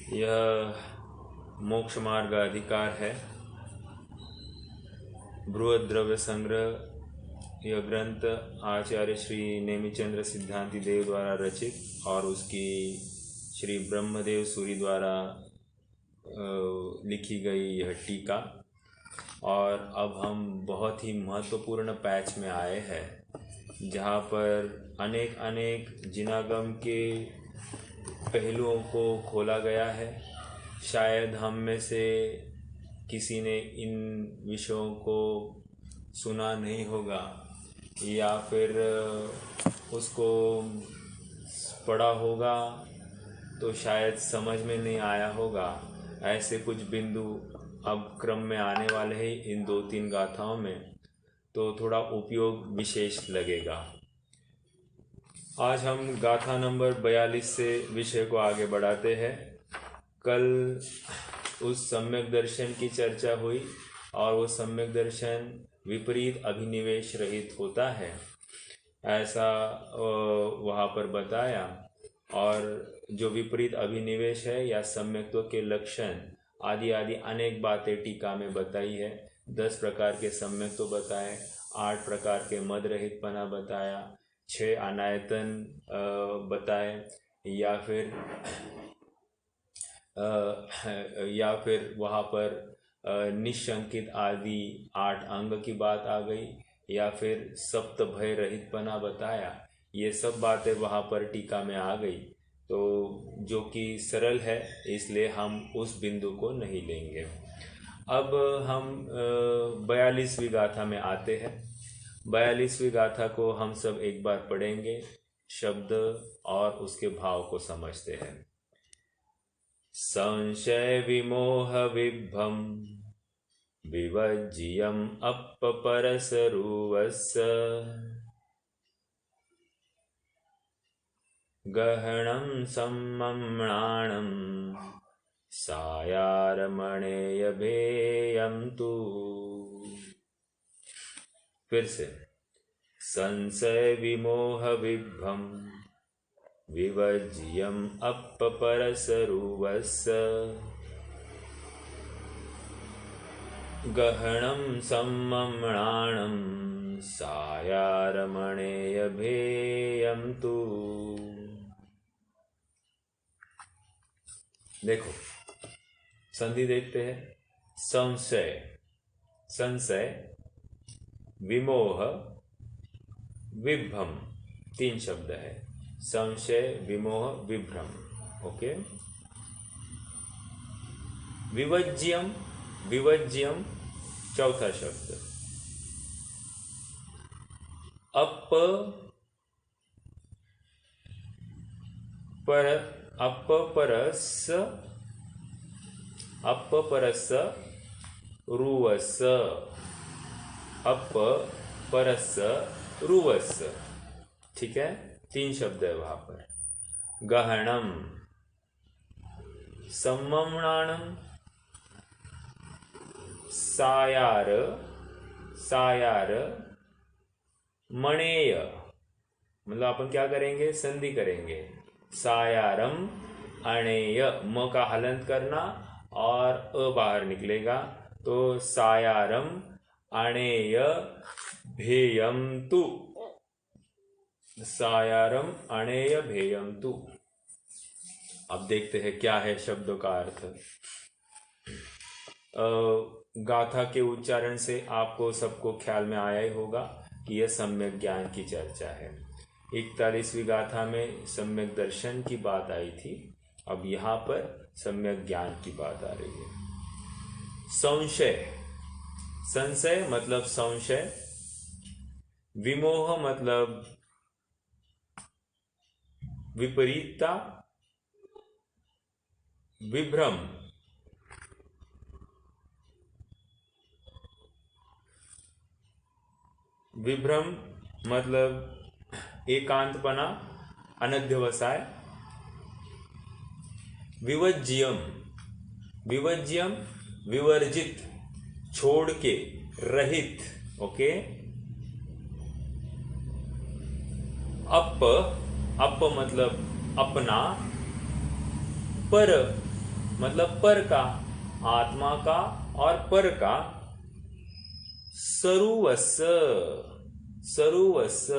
यह मोक्ष मार्ग अधिकार है। बृहद द्रव्य संग्रह यह ग्रंथ आचार्य श्री नेमिचंद्र सिद्धांति देव द्वारा रचित और उसकी श्री ब्रह्मदेव सूरी द्वारा लिखी गई यह टीका। और अब हम बहुत ही महत्वपूर्ण पैच में आए हैं जहाँ पर अनेक जिनागम के पहलुओं को खोला गया है। शायद हम में से किसी ने इन विषयों को सुना नहीं होगा या फिर उसको पढ़ा होगा तो शायद समझ में नहीं आया होगा। ऐसे कुछ बिंदु अब क्रम में आने वाले हैं इन 2-3 गाथाओं में, तो थोड़ा उपयोग विशेष लगेगा। आज हम गाथा नंबर 42 से विषय को आगे बढ़ाते हैं। कल उस सम्यक दर्शन की चर्चा हुई और वो सम्यक दर्शन विपरीत अभिनिवेश रहित होता है ऐसा वहाँ पर बताया। और जो विपरीत अभिनिवेश है या सम्यक्त्व के लक्षण आदि अनेक बातें टीका में बताई है। 10 प्रकार के सम्यक्त्व बताए, 8 प्रकार के मद रहितपना बताया, 6 अनायतन बताए या फिर वहाँ पर निशंकित आदि 8 अंग की बात आ गई, या फिर सप्त भय रहितपना बताया। ये सब बातें वहाँ पर टीका में आ गई, तो जो कि सरल है इसलिए हम उस बिंदु को नहीं लेंगे। अब हम 42वीं गाथा में आते हैं। 42वीं गाथा को हम सब एक बार पढ़ेंगे, शब्द और उसके भाव को समझते हैं। संशय विमोह विभ्रम विवज्यम अपपरसरुवस्य गहनं सम्मम्णानं सायारमणेयभेयं तु। फिर से, संशय विमोह विभ्रम विवज्यम अपपरसरुवस्य गहनं सम्मम्णानं सायारमणेयभेयं तु। देखो संधि देखते हैं। संशय विमोह विभ्रम 3 शब्द है। संशय विमोह विभ्रम, ओके। विवज्यम चौथा शब्द। अपपरस रुवस, ठीक है। 3 शब्द है वहां पर। गहनम, सम्मम्णानम, सायार मणेय, मतलब अपन क्या करेंगे, संधि करेंगे। सायारम अणेय, म का हलंत करना और अ बाहर निकलेगा, तो सायारम अणेय भेयम तु। सायारम अणेय भेयम तु। अब देखते हैं क्या है शब्दों का अर्थ। गाथा के उच्चारण से आपको सबको ख्याल में आया ही होगा कि यह सम्यक ज्ञान की चर्चा है। 41वीं गाथा में सम्यक दर्शन की बात आई थी, अब यहाँ पर सम्यक ज्ञान की बात आ रही है। संशय मतलब संशय, विमोह मतलब विपरीतता, विभ्रम मतलब एकांतपना, अनध्यवसाय। विवज्यम विवर्जित, छोड़ के, रहित, ओके। अप मतलब अपना, मतलब पर का, आत्मा का और पर का। सरुवस्य, सरुवस्य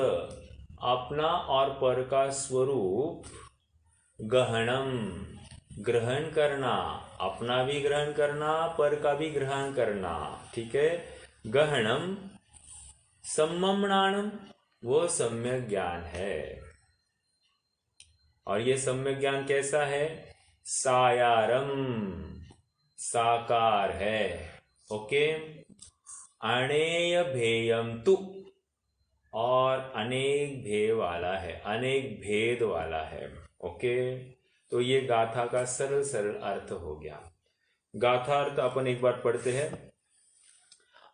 अपना और पर का स्वरूप, गहनम ग्रहण करना, अपना भी ग्रहण करना, पर का भी ग्रहण करना, ठीक है। गहनम सम्मणानम, वो सम्यक ज्ञान है। और ये सम्यक ज्ञान कैसा है? सायारम, साकार है। ओके। अनेय भेयम तु, और अनेक भेद वाला है, अनेक भेद वाला है। ओके। तो ये गाथा का सरल सरल अर्थ हो गया। गाथा अर्थ अपन एक बार पढ़ते हैं।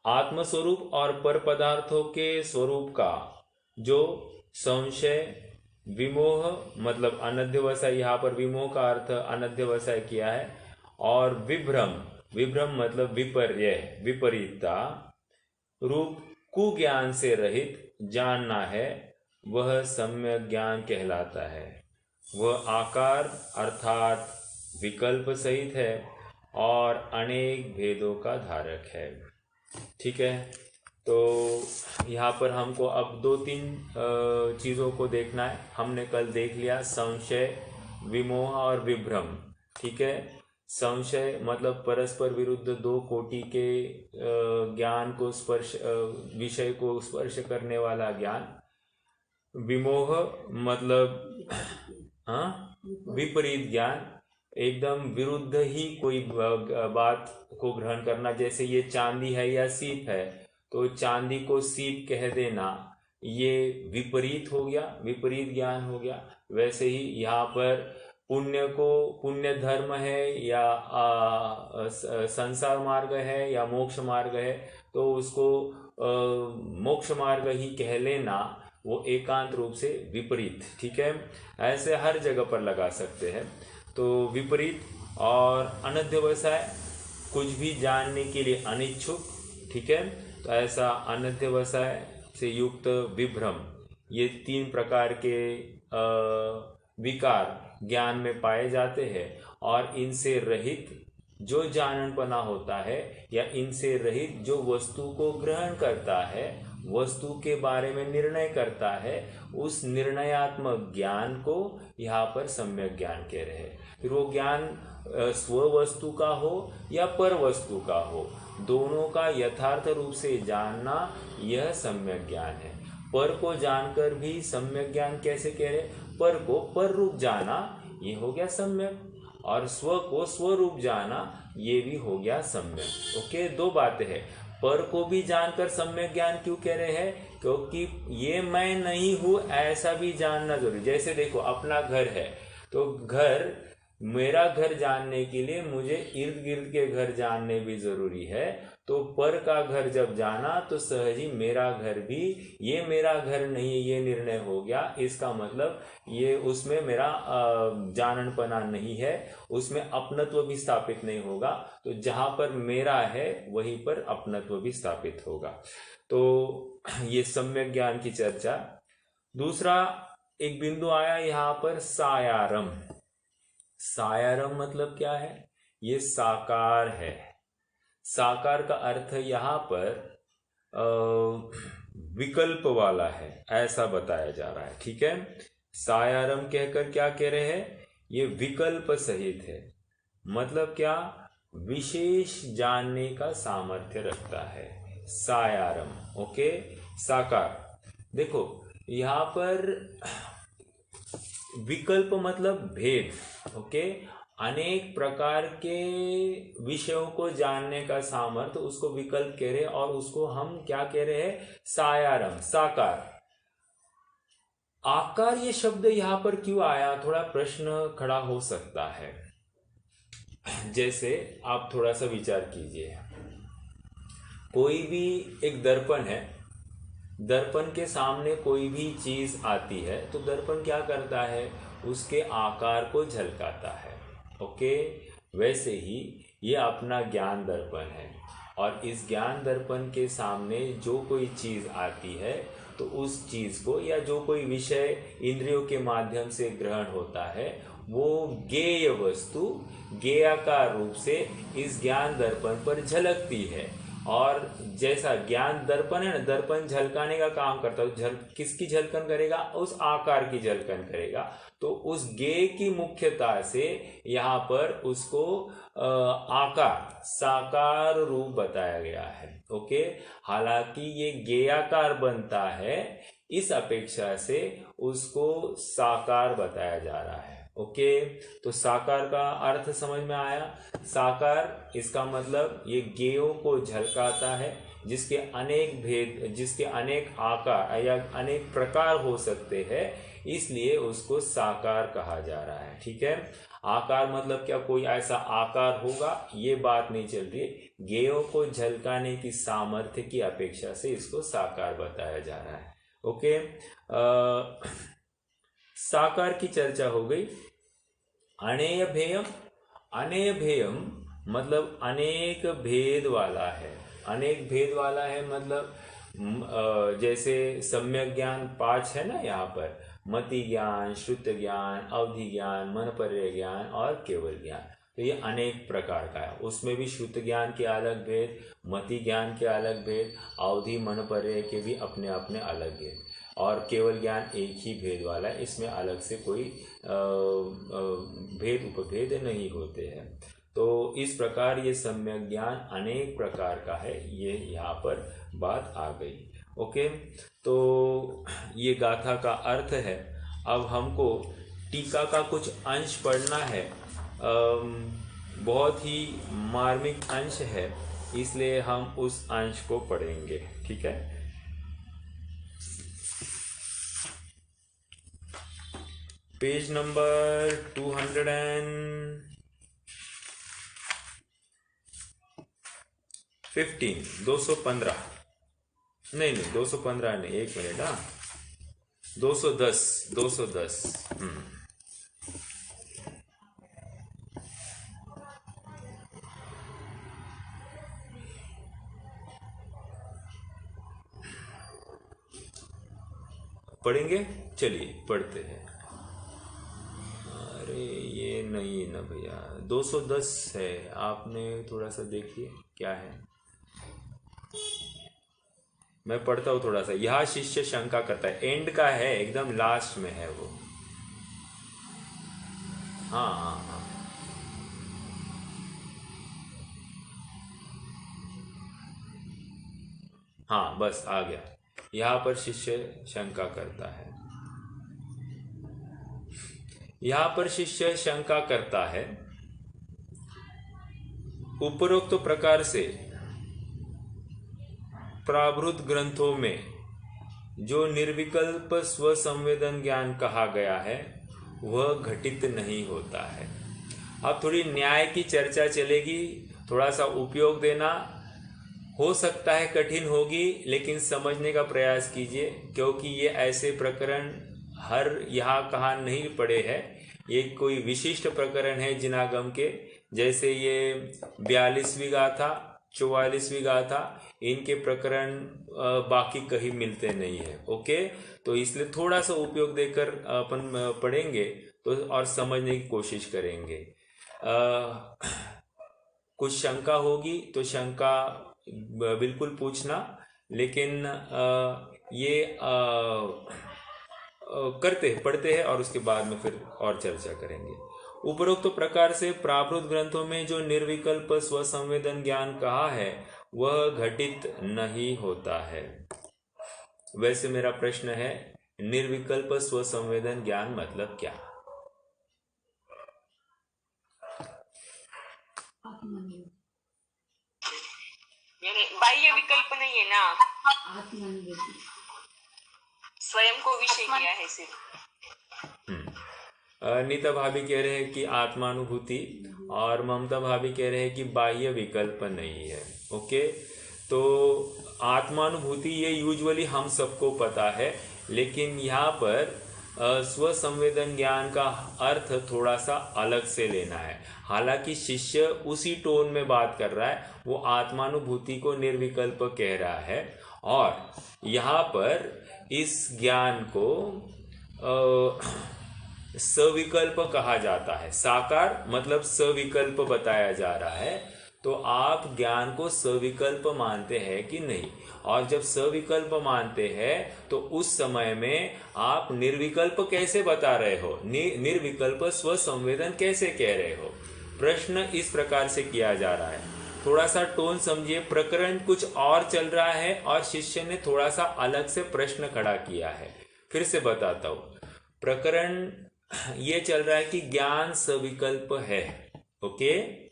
आत्मस्वरूप और पर पदार्थों के स्वरूप का जो संशय, विमोह मतलब अनध्यवसाय, यहाँ पर विमोह का अर्थ अनध्यवसाय किया है, और विभ्रम, विभ्रम मतलब विपर्य, विपरीतता रूप कुज्ञान से रहित जानना है, वह सम्यक ज्ञान कहलाता है। वह आकार अर्थात विकल्प सहित है और अनेक भेदों का धारक है। ठीक है। तो यहाँ पर हमको अब 2-3 चीज़ों को देखना है। हमने कल देख लिया संशय, विमोह और विभ्रम। ठीक है। संशय मतलब परस्पर विरुद्ध दो कोटि के ज्ञान को स्पर्श, विषय को स्पर्श करने वाला ज्ञान। विमोह मतलब विपरीत ज्ञान, एकदम विरुद्ध ही कोई बात को ग्रहण करना। जैसे ये चांदी है या सीप है, तो चांदी को सीप कह देना, ये विपरीत हो गया, विपरीत ज्ञान हो गया। वैसे ही यहाँ पर पुण्य को, पुण्य धर्म है या संसार मार्ग है या मोक्ष मार्ग है, तो उसको मोक्ष मार्ग ही कह लेना, वो एकांत रूप से विपरीत। ठीक है। ऐसे हर जगह पर लगा सकते हैं। तो विपरीत और अनध्यवसाय, कुछ भी जानने के लिए अनिच्छुक। ठीक है। तो ऐसा अनध्यवसाय से युक्त विभ्रम, ये 3 प्रकार के विकार ज्ञान में पाए जाते हैं। और इनसे रहित जो जाननपना होता है, या इनसे रहित जो वस्तु को ग्रहण करता है, वस्तु के बारे में निर्णय करता है, उस निर्णयात्मक ज्ञान को यहाँ पर सम्यक ज्ञान कह रहे हैं। फिर वो ज्ञान स्व वस्तु का हो या पर वस्तु का हो, दोनों का यथार्थ रूप से जानना, यह सम्यक ज्ञान है। पर को जानकर भी सम्यक ज्ञान कैसे कह रहे? पर को पर रूप जाना, ये हो गया सम्यक, और स्व को स्वरूप जाना, ये भी हो गया सम्यक। ओके। 2 बातें हैं। पर को भी जानकर सम्यक ज्ञान क्यों कह रहे हैं? क्योंकि ये मैं नहीं हूं ऐसा भी जानना जरूरी। जैसे देखो, अपना घर है, तो घर, मेरा घर जानने के लिए मुझे इर्द गिर्द के घर जानने भी जरूरी है। तो पर का घर जब जाना, तो सहज ही मेरा घर भी, ये मेरा घर नहीं है, ये निर्णय हो गया। इसका मतलब ये उसमें मेरा जाननपना नहीं है, उसमें अपनत्व भी स्थापित नहीं होगा। तो जहां पर मेरा है, वहीं पर अपनत्व भी स्थापित होगा। तो ये सम्यक ज्ञान की चर्चा। दूसरा एक बिंदु आया यहाँ पर, सायारम। सायारम मतलब क्या है? ये साकार है। साकार का अर्थ यहाँ पर विकल्प वाला है, ऐसा बताया जा रहा है। ठीक है। सायारम कहकर क्या कह रहे हैं? ये विकल्प सहित है। मतलब क्या? विशेष जानने का सामर्थ्य रखता है सायारम। ओके। साकार, देखो यहाँ पर विकल्प मतलब भेद। ओके। अनेक प्रकार के विषयों को जानने का सामर्थ्य, उसको विकल्प कह रहे हैं। और उसको हम क्या कह रहे हैं? सायारम, साकार। आकार ये शब्द यहां पर क्यों आया? थोड़ा प्रश्न खड़ा हो सकता है। जैसे आप थोड़ा सा विचार कीजिए, कोई भी एक दर्पण है, दर्पण के सामने कोई भी चीज आती है, तो दर्पण क्या करता है? उसके आकार को झलकाता है। ओके। वैसे ही ये अपना ज्ञान दर्पण है, और इस ज्ञान दर्पण के सामने जो कोई चीज आती है, तो उस चीज को, या जो कोई विषय इंद्रियों के माध्यम से ग्रहण होता है, वो ज्ञेय वस्तु ज्ञेयाकार रूप से इस ज्ञान दर्पण पर झलकती है। और जैसा ज्ञान दर्पण है ना, दर्पण झलकाने का काम करता है। किसकी झलकन करेगा? उस आकार की झलकन करेगा। तो उस ज्ञेय की मुख्यता से यहाँ पर उसको आकार, साकार रूप बताया गया है। ओके, हालांकि ये ज्ञेयाकार बनता है, इस अपेक्षा से उसको साकार बताया जा रहा है। ओके, तो साकार का अर्थ समझ में आया। साकार इसका मतलब ये ज्ञेयों को झलकाता है, जिसके अनेक भेद, जिसके अनेक आकार या अनेक प्रकार हो सकते हैं, इसलिए उसको साकार कहा जा रहा है। ठीक है, आकार मतलब क्या कोई ऐसा आकार होगा, ये बात नहीं चल रही है। ज्ञेयों को झलकाने की सामर्थ्य की अपेक्षा से इसको साकार बताया जा रहा है। ओके, साकार की चर्चा हो गई। अनेय भेयम, अनेय भेयम मतलब अनेक भेद वाला है। अनेक भेद वाला है मतलब जैसे सम्यक ज्ञान 5 है ना, यहाँ पर मति ज्ञान, श्रुत ज्ञान, अवधि ज्ञान, मनपर्य ज्ञान और केवल ज्ञान। तो ये अनेक प्रकार का है। उसमें भी श्रुत ज्ञान के अलग भेद, मति ज्ञान के अलग भेद, अवधि मनपर्य के भी अपने अपने अलग भेद, और केवल ज्ञान एक ही भेद वाला है। इसमें अलग से कोई भेद उपभेद नहीं होते हैं। तो इस प्रकार ये सम्यक ज्ञान अनेक प्रकार का है, ये यहाँ पर बात आ गई। ओके, तो ये गाथा का अर्थ है। अब हमको टीका का कुछ अंश पढ़ना है। बहुत ही मार्मिक अंश है, इसलिए हम उस अंश को पढ़ेंगे। ठीक है, पेज नंबर 215 नहीं 215 नहीं, एक मिनट। 210 पढ़ेंगे। चलिए पढ़ते हैं। अरे ये नहीं ना भैया, 210 है। आपने थोड़ा सा देखिए क्या है। मैं पढ़ता हूँ थोड़ा सा। यह शिष्य शंका करता है, एंड का है, एकदम लास्ट में है वो। हाँ हाँ हाँ, हाँ बस आ गया। यहाँ पर शिष्य शंका करता है। यहाँ पर शिष्य शंका करता है, उपरोक्त प्रकार से प्राभृत ग्रंथों में जो निर्विकल्प स्वसंवेदन ज्ञान कहा गया है वह घटित नहीं होता है। अब थोड़ी न्याय की चर्चा चलेगी, थोड़ा सा उपयोग देना। हो सकता है कठिन होगी, लेकिन समझने का प्रयास कीजिए, क्योंकि ये ऐसे प्रकरण हर यहाँ कहाँ नहीं पड़े हैं। ये कोई विशिष्ट प्रकरण है जिनागम के, जैसे ये 42वीं गाथा, 44वीं गाथा, इनके प्रकरण बाकी कहीं मिलते नहीं है। ओके, तो इसलिए थोड़ा सा उपयोग देकर अपन पढ़ेंगे तो और समझने की कोशिश करेंगे। कुछ शंका होगी तो शंका बिल्कुल पूछना, लेकिन ये पढ़ते हैं और उसके बाद में फिर और चर्चा करेंगे। उपरोक्त प्रकार से प्राकृत ग्रंथों में जो निर्विकल्प स्वसंवेदन ज्ञान कहा है वह घटित नहीं होता है। वैसे मेरा प्रश्न है, निर्विकल्प स्वसंवेदन ज्ञान मतलब क्या? बाह्य विकल्प नहीं है ना, स्वयं को विषय किया है सिर्फ। नीता भाभी कह रहे हैं कि आत्मानुभूति, और ममता भाभी कह रहे हैं कि बाह्य विकल्प नहीं है। ओके, तो आत्मानुभूति ये यूजुअली हम सबको पता है, लेकिन यहाँ पर स्वसंवेदन ज्ञान का अर्थ थोड़ा सा अलग से लेना है। हालांकि शिष्य उसी टोन में बात कर रहा है, वो आत्मानुभूति को निर्विकल्प कह रहा है, और यहाँ पर इस ज्ञान को सविकल्प कहा जाता है। साकार मतलब सविकल्प बताया जा रहा है। तो आप ज्ञान को सविकल्प मानते हैं कि नहीं? और जब सविकल्प मानते हैं तो उस समय में आप निर्विकल्प कैसे बता रहे हो? निर्विकल्प स्व संवेदन कैसे कह रहे हो? प्रश्न इस प्रकार से किया जा रहा है। थोड़ा सा टोन समझिए। प्रकरण कुछ और चल रहा है और शिष्य ने थोड़ा सा अलग से प्रश्न खड़ा किया है। फिर से बताता हूं। प्रकरण ये चल रहा है कि ज्ञान सविकल्प है, ओके,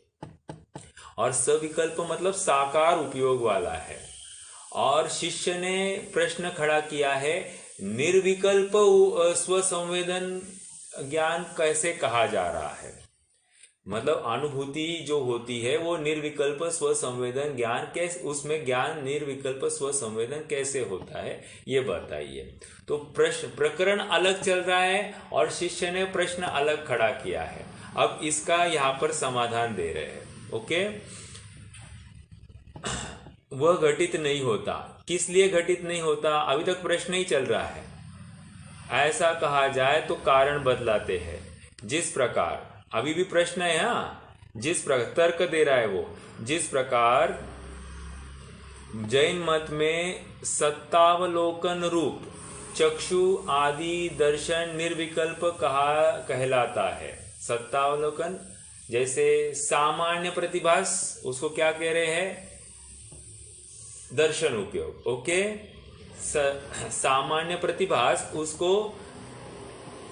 और सविकल्प मतलब साकार उपयोग वाला है। और शिष्य ने प्रश्न खड़ा किया है, निर्विकल्प स्व संवेदन ज्ञान कैसे कहा जा रहा है? मतलब अनुभूति जो होती है वो निर्विकल्प स्व संवेदन ज्ञान कैसे, उसमें ज्ञान निर्विकल्प स्व संवेदन कैसे होता है, ये बताइए। तो प्रकरण अलग चल रहा है और शिष्य ने प्रश्न अलग खड़ा किया है। अब इसका यहाँ पर समाधान दे रहे हैं, ओके। वह घटित नहीं होता। किस लिए घटित नहीं होता? अभी तक प्रश्न ही चल रहा है। ऐसा कहा जाए तो कारण बदलाते हैं। जिस प्रकार, अभी भी प्रश्न है, हाँ, जिस प्रकार तर्क दे रहा है वो, जिस प्रकार जैन मत में सत्तावलोकन रूप चक्षु आदि दर्शन निर्विकल्प कहलाता है। सत्तावलोकन जैसे सामान्य प्रतिभास, उसको क्या कह रहे हैं? दर्शन उपयोग, ओके। सामान्य प्रतिभास उसको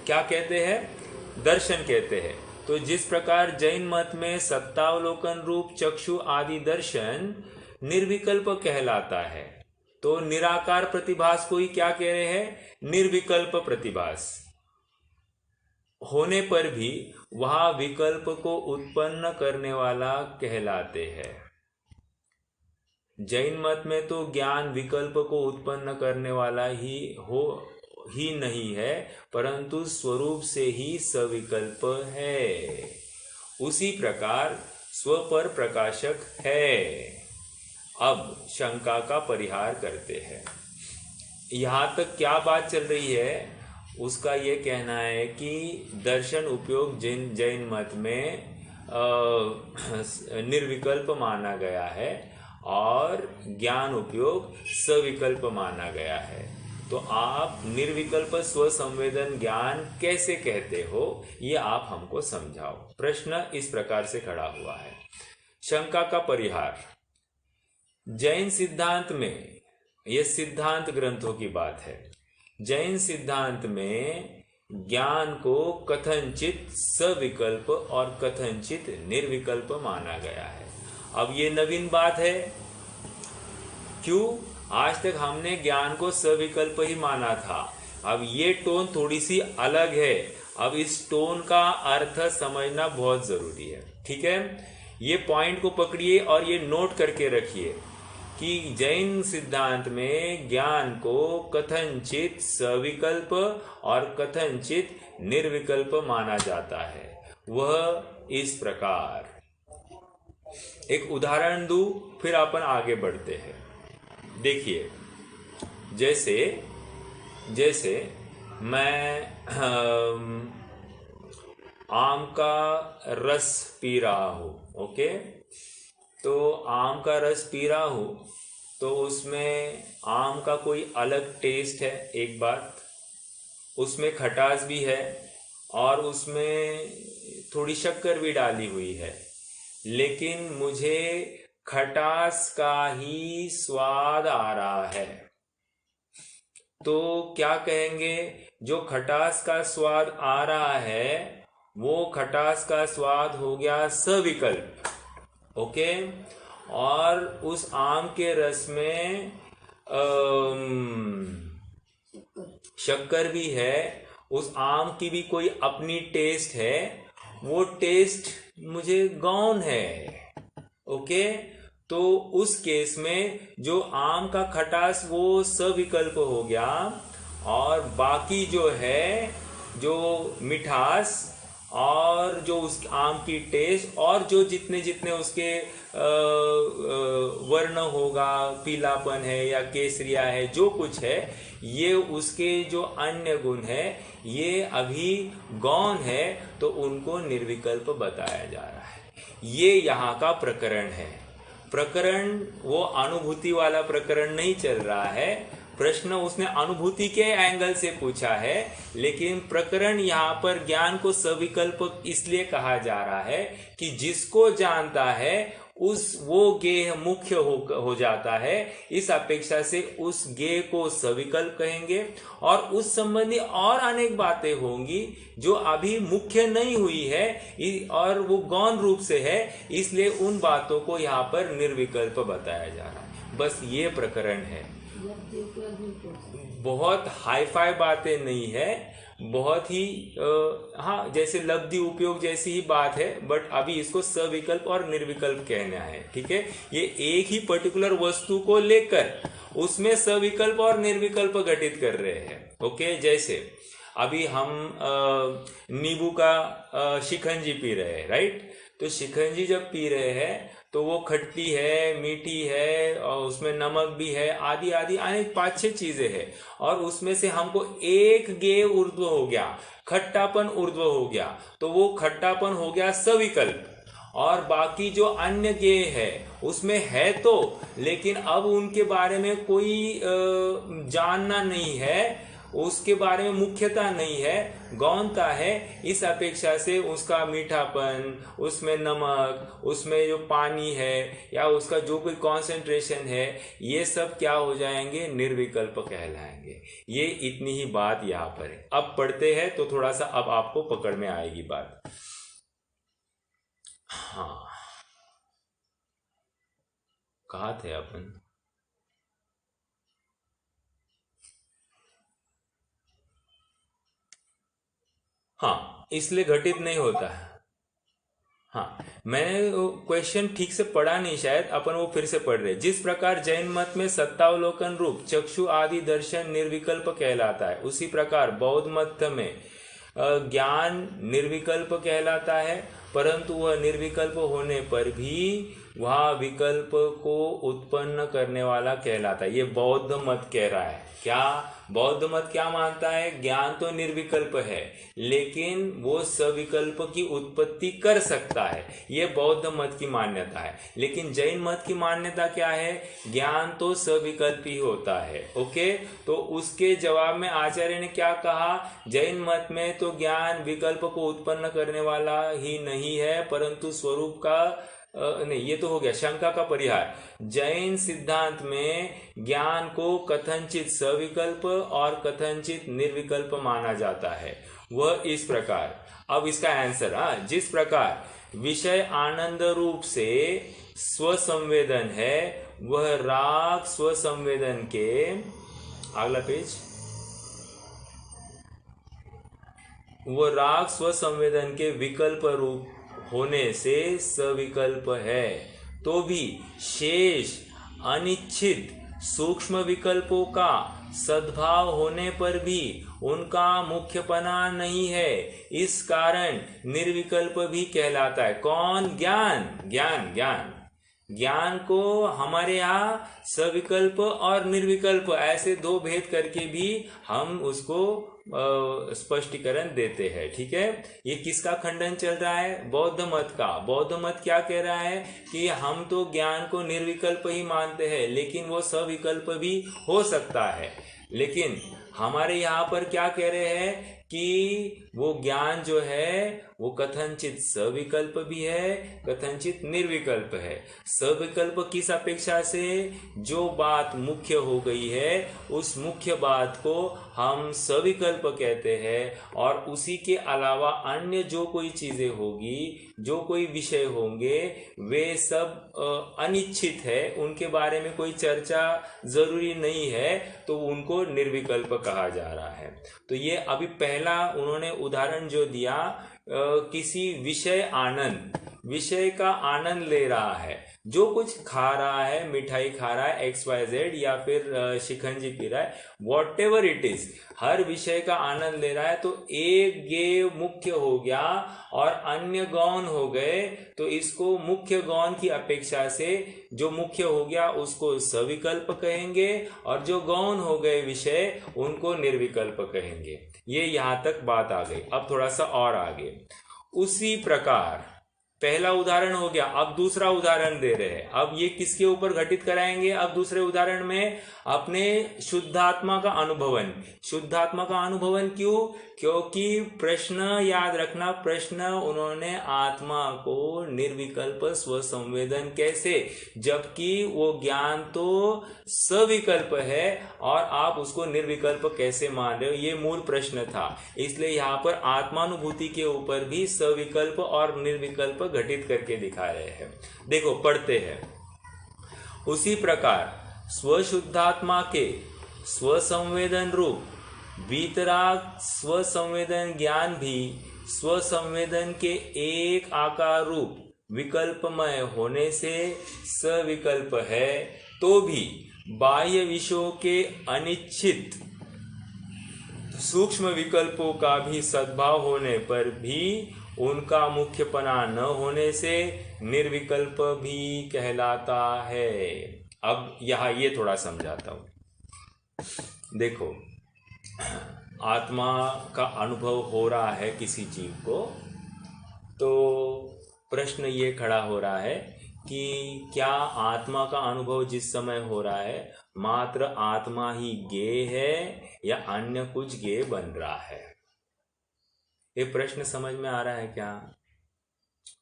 क्या कहते हैं? दर्शन कहते हैं। तो जिस प्रकार जैन मत में सत्तावलोकन रूप चक्षु आदि दर्शन निर्विकल्प कहलाता है, तो निराकार प्रतिभास को ही क्या कह रहे हैं? निर्विकल्प प्रतिभास होने पर भी वह विकल्प को उत्पन्न करने वाला कहलाते हैं। जैन मत में तो ज्ञान विकल्प को उत्पन्न करने वाला ही नहीं है, परंतु स्वरूप से ही सविकल्प है। उसी प्रकार स्व पर प्रकाशक है। अब शंका का परिहार करते हैं। यहाँ तक क्या बात चल रही है? उसका ये कहना है कि दर्शन उपयोग जैन मत में निर्विकल्प माना गया है और ज्ञान उपयोग सविकल्प माना गया है। तो आप निर्विकल्प स्व संवेदन ज्ञान कैसे कहते हो, ये आप हमको समझाओ। प्रश्न इस प्रकार से खड़ा हुआ है। शंका का परिहार। जैन सिद्धांत में, यह सिद्धांत ग्रंथों की बात है, जैन सिद्धांत में ज्ञान को कथनचित सविकल्प और कथनचित निर्विकल्प माना गया है। अब ये नवीन बात है। क्यों? आज तक हमने ज्ञान को सविकल्प ही माना था। अब ये टोन थोड़ी सी अलग है। अब इस टोन का अर्थ समझना बहुत जरूरी है, ठीक है? ये पॉइंट को पकड़िए और ये नोट करके रखिए कि जैन सिद्धांत में ज्ञान को कथनचित सविकल्प और कथनचित निर्विकल्प माना जाता है। वह इस प्रकार, एक उदाहरण दूं, फिर अपन आगे बढ़ते हैं। देखिए, जैसे मैं आम का रस पी रहा हूं, ओके। तो आम का रस पी रहा हूं तो उसमें आम का कोई अलग टेस्ट है, एक बात, उसमें खटास भी है और उसमें थोड़ी शक्कर भी डाली हुई है, लेकिन मुझे खटास का ही स्वाद आ रहा है। तो क्या कहेंगे? जो खटास का स्वाद आ रहा है वो खटास का स्वाद हो गया सविकल्प, ओके। और उस आम के रस में शक्कर भी है, उस आम की भी कोई अपनी टेस्ट है, वो टेस्ट मुझे गौण है, ओके। तो उस केस में जो आम का खटास वो सविकल्प हो गया और बाकी जो है, जो मिठास और जो उस आम की टेस्ट और जो जितने जितने उसके वर्ण होगा, पीलापन है या केसरिया है, जो कुछ है, ये उसके जो अन्य गुण है ये अभी गौण है, तो उनको निर्विकल्प बताया जा रहा है। ये यहाँ का प्रकरण है। प्रकरण वो अनुभूति वाला प्रकरण नहीं चल रहा है। प्रश्न उसने अनुभूति के एंगल से पूछा है, लेकिन प्रकरण यहाँ पर ज्ञान को सविकल्प इसलिए कहा जा रहा है कि जिसको जानता है वो गेय मुख्य हो जाता है। इस अपेक्षा से उस गेय को सविकल्प कहेंगे, और उस संबंधी और अनेक बातें होंगी जो अभी मुख्य नहीं हुई है और वो गौण रूप से है, इसलिए उन बातों को यहाँ पर निर्विकल्प बताया जा रहा है। बस ये प्रकरण है। बहुत हाई फाई बातें नहीं है, बहुत ही हाँ, जैसे लब्धि उपयोग जैसी ही बात है, बट अभी इसको सविकल्प और निर्विकल्प कहना है। ठीक है, ये एक ही पर्टिकुलर वस्तु को लेकर उसमें सविकल्प और निर्विकल्प घटित कर रहे हैं। ओके, जैसे अभी हम नींबू का शिकंजी पी रहे हैं, राइट। तो शिकंजी जब पी रहे हैं तो वो खट्टी है, मीठी है, और उसमें नमक भी है, आदि आदि अनेक 5-6 चीजें हैं, और उसमें से हमको एक गेय ऊर्ध्व हो गया, खट्टापन ऊर्ध्व हो गया, तो वो खट्टापन हो गया सविकल्प। और बाकी जो अन्य गेय है उसमें है तो, लेकिन अब उनके बारे में कोई जानना नहीं है, उसके बारे में मुख्यता नहीं है, गौणता है। इस अपेक्षा से उसका मीठापन, उसमें नमक, उसमें जो पानी है या उसका जो कोई कॉन्सेंट्रेशन है, ये सब क्या हो जाएंगे, निर्विकल्प कहलाएंगे। ये इतनी ही बात यहाँ पर है। अब पढ़ते हैं तो थोड़ा सा अब आपको पकड़ में आएगी बात। हाँ, कहाँ थे अपन? हाँ, इसलिए घटित नहीं होता है। हाँ, मैंने क्वेश्चन ठीक से पढ़ा नहीं शायद, अपन वो फिर से पढ़ रहे। जिस प्रकार जैन मत में सत्तावलोकन रूप चक्षु आदि दर्शन निर्विकल्प कहलाता है, उसी प्रकार बौद्ध मत में ज्ञान निर्विकल्प कहलाता है, परंतु वह निर्विकल्प होने पर भी वह विकल्प को उत्पन्न करने वाला कहलाता है। ये बौद्ध मत कह रहा है। क्या बौद्ध मत क्या मानता है? ज्ञान तो निर्विकल्प है, लेकिन वो सविकल्प की उत्पत्ति कर सकता है। ये बौद्ध मत की मान्यता है। लेकिन जैन मत की मान्यता क्या है? ज्ञान तो सविकल्प ही होता है। ओके, तो उसके जवाब में आचार्य ने क्या कहा? जैन मत में तो ज्ञान विकल्प को उत्पन्न करने वाला ही नहीं है, परंतु स्वरूप का नहीं, ये तो हो गया शंका का परिहार। जैन सिद्धांत में ज्ञान को कथनचित सविकल्प और कथनचित निर्विकल्प माना जाता है। वह इस प्रकार, अब इसका आंसर, जिस प्रकार विषय आनंद रूप से स्वसंवेदन है, वह राग स्वसंवेदन के, अगला पेज, वह राग स्वसंवेदन के विकल्प रूप होने से सविकल्प है, तो भी शेष अनिश्चित सूक्ष्म विकल्पों का सद्भाव होने पर भी उनका मुख्यपना नहीं है। इस कारण निर्विकल्प भी कहलाता है। कौन? ज्ञान। ज्ञान ज्ञान ज्ञान को हमारे यहाँ सविकल्प और निर्विकल्प ऐसे दो भेद करके भी हम उसको स्पष्टीकरण देते हैं। ठीक है, ये किसका खंडन चल रहा है? बौद्ध मत का। बौद्ध मत क्या कह रहा है कि हम तो ज्ञान को निर्विकल्प ही मानते हैं, लेकिन वो सविकल्प भी हो सकता है। लेकिन हमारे यहाँ पर क्या कह रहे हैं कि वो ज्ञान जो है वो कथनचित सविकल्प भी है, कथनचित निर्विकल्प है। सविकल्प किस अपेक्षा से? जो बात मुख्य हो गई है उस मुख्य बात को हम सविकल्प कहते हैं, और उसी के अलावा अन्य जो कोई चीजें होगी, जो कोई विषय होंगे, वे सब अनिश्चित है, उनके बारे में कोई चर्चा जरूरी नहीं है, तो उनको निर्विकल्प कहा जा रहा है। तो ये अभी पहला उन्होंने उदाहरण जो दिया, किसी विषय आनंद, विषय का आनंद ले रहा है, जो कुछ खा रहा है, मिठाई खा रहा है XYZ, या फिर शिकंजी पी रहा है, वॉट एवर इट इज, हर विषय का आनंद ले रहा है, तो एक गे मुख्य हो गया और अन्य गौण हो गए, तो इसको मुख्य गौण की अपेक्षा से जो मुख्य हो गया उसको सविकल्प कहेंगे, और जो गौण हो गए विषय उनको निर्विकल्प कहेंगे। ये यहां तक बात आ गई। अब थोड़ा सा और आगे, उसी प्रकार पहला उदाहरण हो गया, अब दूसरा उदाहरण दे रहे हैं। अब ये किसके ऊपर घटित कराएंगे? अब दूसरे उदाहरण में अपने शुद्धात्मा का अनुभवन। शुद्धात्मा का अनुभवन क्यों? क्योंकि प्रश्न याद रखना, प्रश्न उन्होंने आत्मा को निर्विकल्प स्वसंवेदन कैसे, जबकि वो ज्ञान तो सविकल्प है और आप उसको निर्विकल्प कैसे मान रहे हो, ये मूल प्रश्न था। इसलिए यहाँ पर आत्मानुभूति के ऊपर भी सविकल्प और निर्विकल्प घटित करके दिखा रहे हैं। देखो पढ़ते हैं, उसी प्रकार स्वशुद्धात्मा के स्वसंवेदन रूप वीतराग स्वसंवेदन ज्ञान भी स्वसंवेदन के एक आकार रूप विकल्पमय होने से सविकल्प है, तो भी बाह्य विषयों के अनिश्चित सूक्ष्म विकल्पों का भी सद्भाव होने पर भी उनका मुख्यपना न होने से निर्विकल्प भी कहलाता है। अब यहाँ ये थोड़ा समझाता हूं। देखो, आत्मा का अनुभव हो रहा है किसी जीव को, तो प्रश्न ये खड़ा हो रहा है कि क्या आत्मा का अनुभव जिस समय हो रहा है मात्र आत्मा ही ज्ञेय है या अन्य कुछ ज्ञेय बन रहा है? ये प्रश्न समझ में आ रहा है क्या?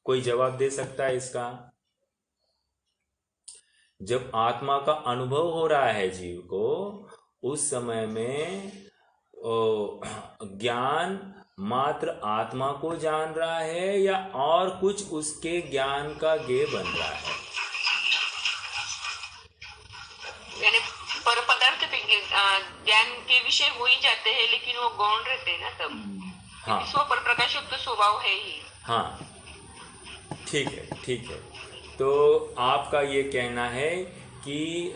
कोई जवाब दे सकता है इसका? जब आत्मा का अनुभव हो रहा है जीव को, उस समय में ज्ञान मात्र आत्मा को जान रहा है या और कुछ उसके ज्ञान का ज्ञेय बन रहा है? यानी पर पदार्थ ज्ञान के विषय हो ही जाते हैं, लेकिन वो गौण रहते हैं ना तब। हाँ, स्व पर प्रकाशक तो स्वभाव है ही। हाँ, ठीक है, ठीक है। तो आपका ये कहना है कि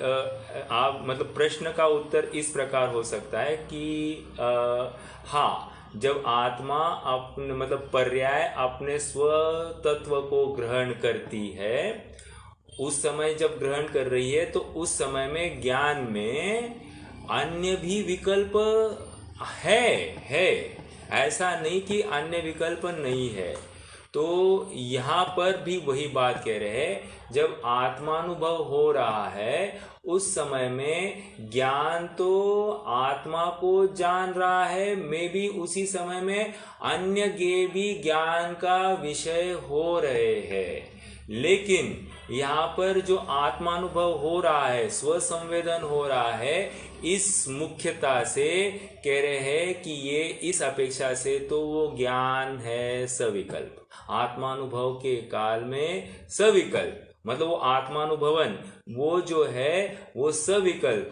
आप मतलब प्रश्न का उत्तर इस प्रकार हो सकता है कि हाँ, जब आत्मा अपने मतलब पर्याय अपने स्व तत्व को ग्रहण करती है, उस समय जब ग्रहण कर रही है तो उस समय में ज्ञान में अन्य भी विकल्प है, ऐसा नहीं कि अन्य विकल्प नहीं है। तो यहाँ पर भी वही बात कह रहे हैं, जब आत्मानुभव हो रहा है उस समय में ज्ञान तो आत्मा को जान रहा है, मे भी उसी समय में अन्य ज्ञेय भी ज्ञान का विषय हो रहे हैं। लेकिन यहाँ पर जो आत्मानुभव हो रहा है, स्वसंवेदन हो रहा है, इस मुख्यता से कह रहे हैं कि ये इस अपेक्षा से तो वो ज्ञान है सविकल्प। आत्मानुभव के काल में सविकल्प मतलब वो आत्मानुभवन वो जो है वो सविकल्प,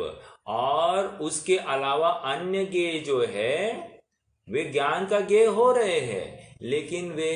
और उसके अलावा अन्य ज्ञेय जो है वे ज्ञान का ज्ञेय हो रहे हैं, लेकिन वे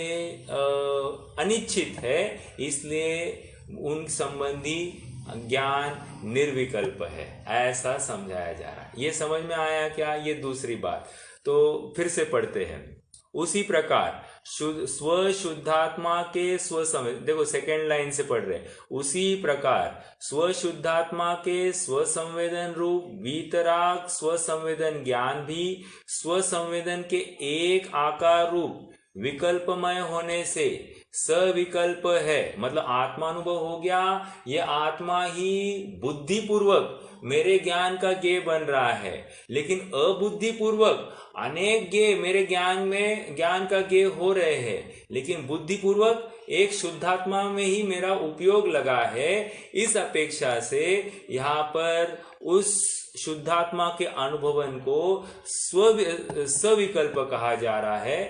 अनिश्चित है, इसलिए उन संबंधी ज्ञान निर्विकल्प है, ऐसा समझाया जा रहा है। ये समझ में आया क्या? ये दूसरी बात। तो फिर से पढ़ते हैं, उसी प्रकार स्वशुद्धात्मा के स्वसंवेदन, देखो सेकेंड लाइन से पढ़ रहे, उसी प्रकार स्वशुद्धात्मा के स्वसंवेदन रूप वीतराग स्वसंवेदन ज्ञान भी स्वसंवेदन के एक आकार रूप विकल्पमय होने से सविकल्प है। मतलब आत्मानुभव हो गया, ये आत्मा ही बुद्धिपूर्वक मेरे ज्ञान का ज्ञेय बन रहा है, लेकिन अबुद्धिपूर्वक अनेक ज्ञेय मेरे ज्ञान का ज्ञेय हो रहे हैं, लेकिन बुद्धिपूर्वक एक शुद्धात्मा में ही मेरा उपयोग लगा है। इस अपेक्षा से यहाँ पर उस शुद्धात्मा के अनुभवन को सविकल्प कहा जा रहा है।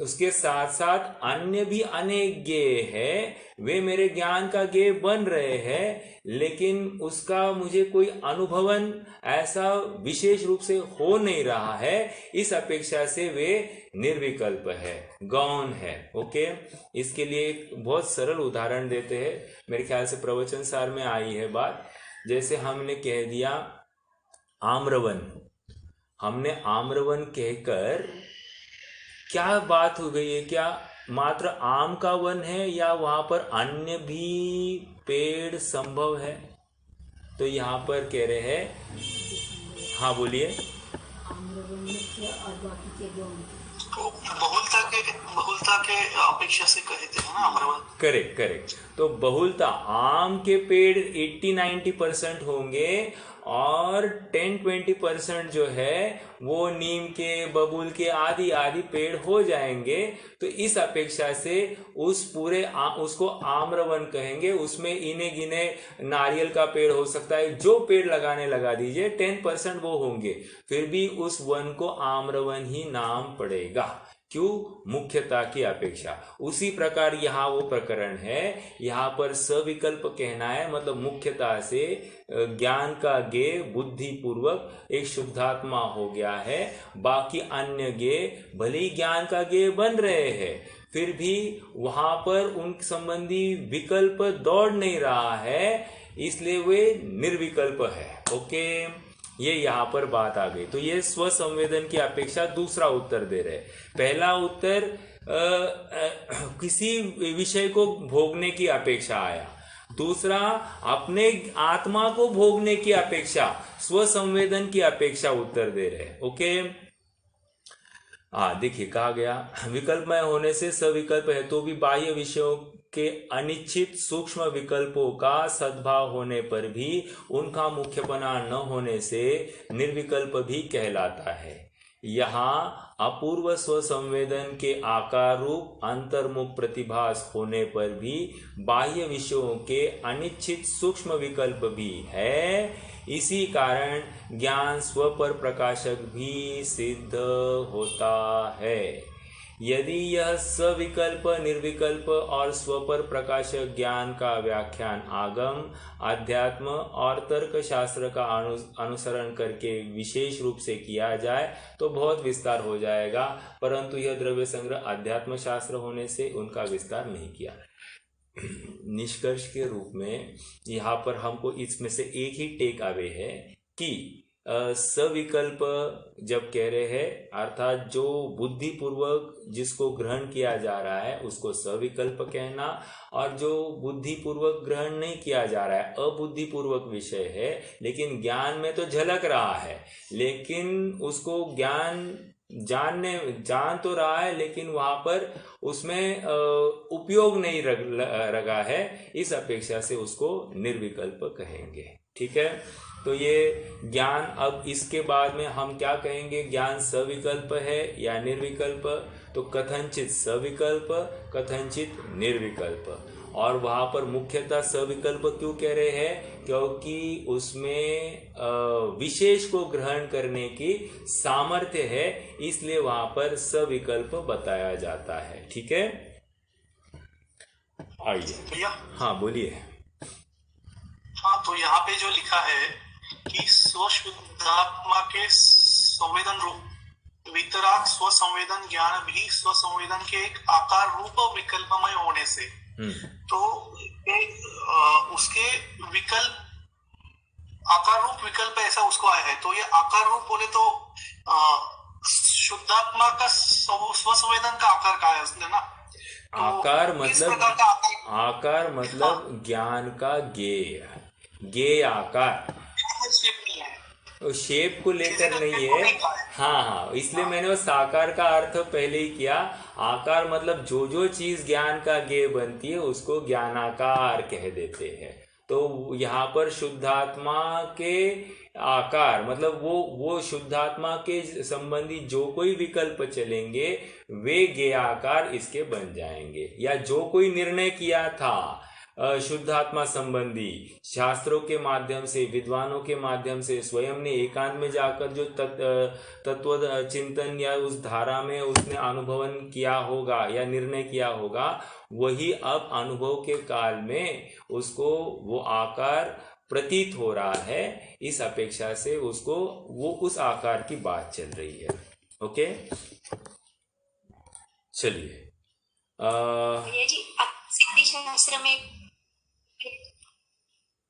उसके साथ साथ अन्य भी अनेक ज्ञेय है, वे मेरे ज्ञान का ज्ञेय बन रहे हैं, लेकिन उसका मुझे कोई अनुभवन ऐसा विशेष रूप से हो नहीं रहा है। इस अपेक्षा से वे निर्विकल्प है, गौण है। ओके, इसके लिए एक बहुत सरल उदाहरण देते हैं, मेरे ख्याल से प्रवचन सार में आई है बात। जैसे हमने कह दिया आम्रवन, हमने आम्रवन कहकर क्या बात हो गई है, क्या मात्र आम का वन है या वहां पर अन्य भी पेड़ संभव है? तो यहाँ पर कह रहे हैं, हाँ बोलिए। तो बहुलता के अपेक्षा से कहे थे ना आम्रवन। Correct correct. तो बहुलता, आम के पेड़ 80-90% होंगे और 10-20% जो है वो नीम के, बबूल के आदि आदि पेड़ हो जाएंगे। तो इस अपेक्षा से उस पूरे उसको आम्रवन कहेंगे। उसमें इने गिने नारियल का पेड़ हो सकता है, जो पेड़ लगाने लगा दीजिए 10% वो होंगे, फिर भी उस वन को आम्रवन ही नाम पड़ेगा। क्यों? मुख्यता की अपेक्षा। उसी प्रकार यहाँ वो प्रकरण है, यहाँ पर सविकल्प कहना है, मतलब मुख्यता से ज्ञान का ज्ञेय बुद्धि पूर्वक एक शुद्धात्मा हो गया है। बाकी अन्य ज्ञेय भले ही ज्ञान का ज्ञेय बन रहे हैं, फिर भी वहां पर उन संबंधी विकल्प दौड़ नहीं रहा है, इसलिए वे निर्विकल्प है। ओके, ये यहाँ पर बात आ गई। तो ये स्व संवेदन की अपेक्षा दूसरा उत्तर दे रहे। पहला उत्तर किसी विषय को भोगने की अपेक्षा आया, दूसरा अपने आत्मा को भोगने की अपेक्षा, स्व संवेदन की अपेक्षा उत्तर दे रहे। ओके, देखिए कहा गया विकल्पमय होने से सविकल्प है, तो भी बाह्य विषयों के अनिश्चित सूक्ष्म विकल्पों का सद्भाव होने पर भी उनका मुख्यपना न होने से निर्विकल्प भी कहलाता है। यहाँ अपूर्व स्व संवेदन के आकार रूप अंतर्मुख प्रतिभास होने पर भी बाह्य विषयों के अनिश्चित सूक्ष्म विकल्प भी है। इसी कारण ज्ञान स्वपर प्रकाशक भी सिद्ध होता है। यदि यह सविकल्प, निर्विकल्प और स्वपर प्रकाशक ज्ञान का व्याख्यान आगम, अध्यात्म और तर्क शास्त्र का अनुसरण करके विशेष रूप से किया जाए तो बहुत विस्तार हो जाएगा, परंतु यह द्रव्य संग्रह अध्यात्म शास्त्र होने से उनका विस्तार नहीं किया। निष्कर्ष के रूप में यहाँ पर हमको इसमें से एक ही टेक अवे है कि सविकल्प जब कह रहे हैं, अर्थात जो बुद्धि पूर्वक जिसको ग्रहण किया जा रहा है उसको सविकल्प कहना, और जो बुद्धि पूर्वक ग्रहण नहीं किया जा रहा है, अबुद्धि पूर्वक विषय है, लेकिन ज्ञान में तो झलक रहा है, लेकिन उसको ज्ञान जान तो रहा है, लेकिन वहां पर उसमें उपयोग नहीं रखा है, इस अपेक्षा से उसको निर्विकल्प कहेंगे। ठीक है, तो ये ज्ञान, अब इसके बाद में हम क्या कहेंगे, ज्ञान सविकल्प है या निर्विकल्प? तो कथनचित सविकल्प, कथनचित निर्विकल्प। और वहां पर मुख्यतः सविकल्प क्यों कह रहे हैं? क्योंकि उसमें विशेष को ग्रहण करने की सामर्थ्य है, इसलिए वहां पर सविकल्प बताया जाता है। ठीक है, आइए। हाँ बोलिए। हाँ, तो यहाँ पे जो लिखा है कि स्वशुद्धात्मा के संवेदन रूप वितराग स्व संवेदन ज्ञान भी स्व संवेदन के एक आकार रूप और विकल्पमय होने से, तो उसके विकल्प, आकार रूप विकल्प ऐसा उसको आया है, तो ये आकार रूप बोले तो शुद्धात्मा का स्व संवेदन का आकार का है उसने ना। तो आकार मतलब ज्ञान का ज्ञेय आकार, शेप को लेकर नहीं है। हाँ, इसलिए मैंने वो साकार का अर्थ पहले ही किया। आकार मतलब जो चीज ज्ञान का ज्ञेय बनती है उसको ज्ञानाकार कह देते हैं। तो यहाँ पर शुद्धात्मा के आकार मतलब वो शुद्धात्मा के संबंधी जो कोई विकल्प चलेंगे वे ज्ञेयाकार इसके बन जाएंगे, या जो कोई निर्णय किया था शुद्धात्मा संबंधी शास्त्रों के माध्यम से, विद्वानों के माध्यम से, स्वयं ने एकांत में जाकर जो तत्व चिंतन या उस धारा में उसने अनुभवन किया होगा या निर्णय किया होगा, वही अब अनुभव के काल में उसको वो आकार प्रतीत हो रहा है। इस अपेक्षा से उसको वो उस आकार की बात चल रही है। ओके, चलिए जी सिद्धि शास्त्र में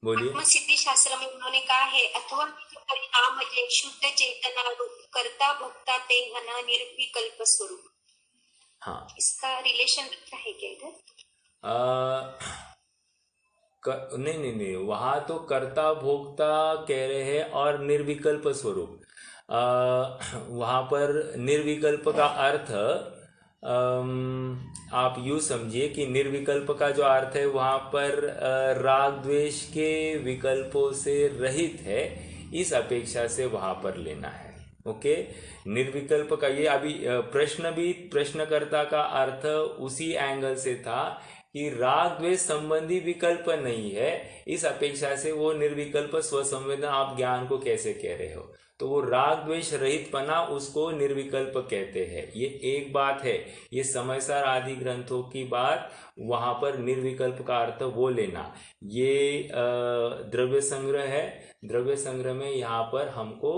बोलिए। सिद्धि शास्त्र में उन्होंने कहा है अथवा परिणाम म्हणजे शुद्ध चेतना रूप कर्ता भोक्ता ते घन निर्विकल्प स्वरूप। हाँ, इसका रिलेशन है क्या इधर? नहीं, वहां तो कर्ता भोक्ता कह रहे हैं और निर्विकल्प स्वरूप। वहां पर निर्विकल्प का अर्थ आप यूं समझिए कि निर्विकल्प का जो अर्थ है वहां पर राग द्वेष के विकल्पों से रहित है, इस अपेक्षा से वहां पर लेना है। ओके, निर्विकल्प का ये अभी प्रश्न भी प्रश्नकर्ता का अर्थ उसी एंगल से था कि राग द्वेष संबंधी विकल्प नहीं है, इस अपेक्षा से वो निर्विकल्प स्वसंवेदन आप ज्ञान को कैसे कह रहे हो, तो वो राग द्वेष रहित पना उसको निर्विकल्प कहते हैं। ये एक बात है, ये समयसार आदि ग्रंथों की बात, वहां पर निर्विकल्प का अर्थ वो लेना। ये द्रव्य संग्रह है, द्रव्य संग्रह में यहाँ पर हमको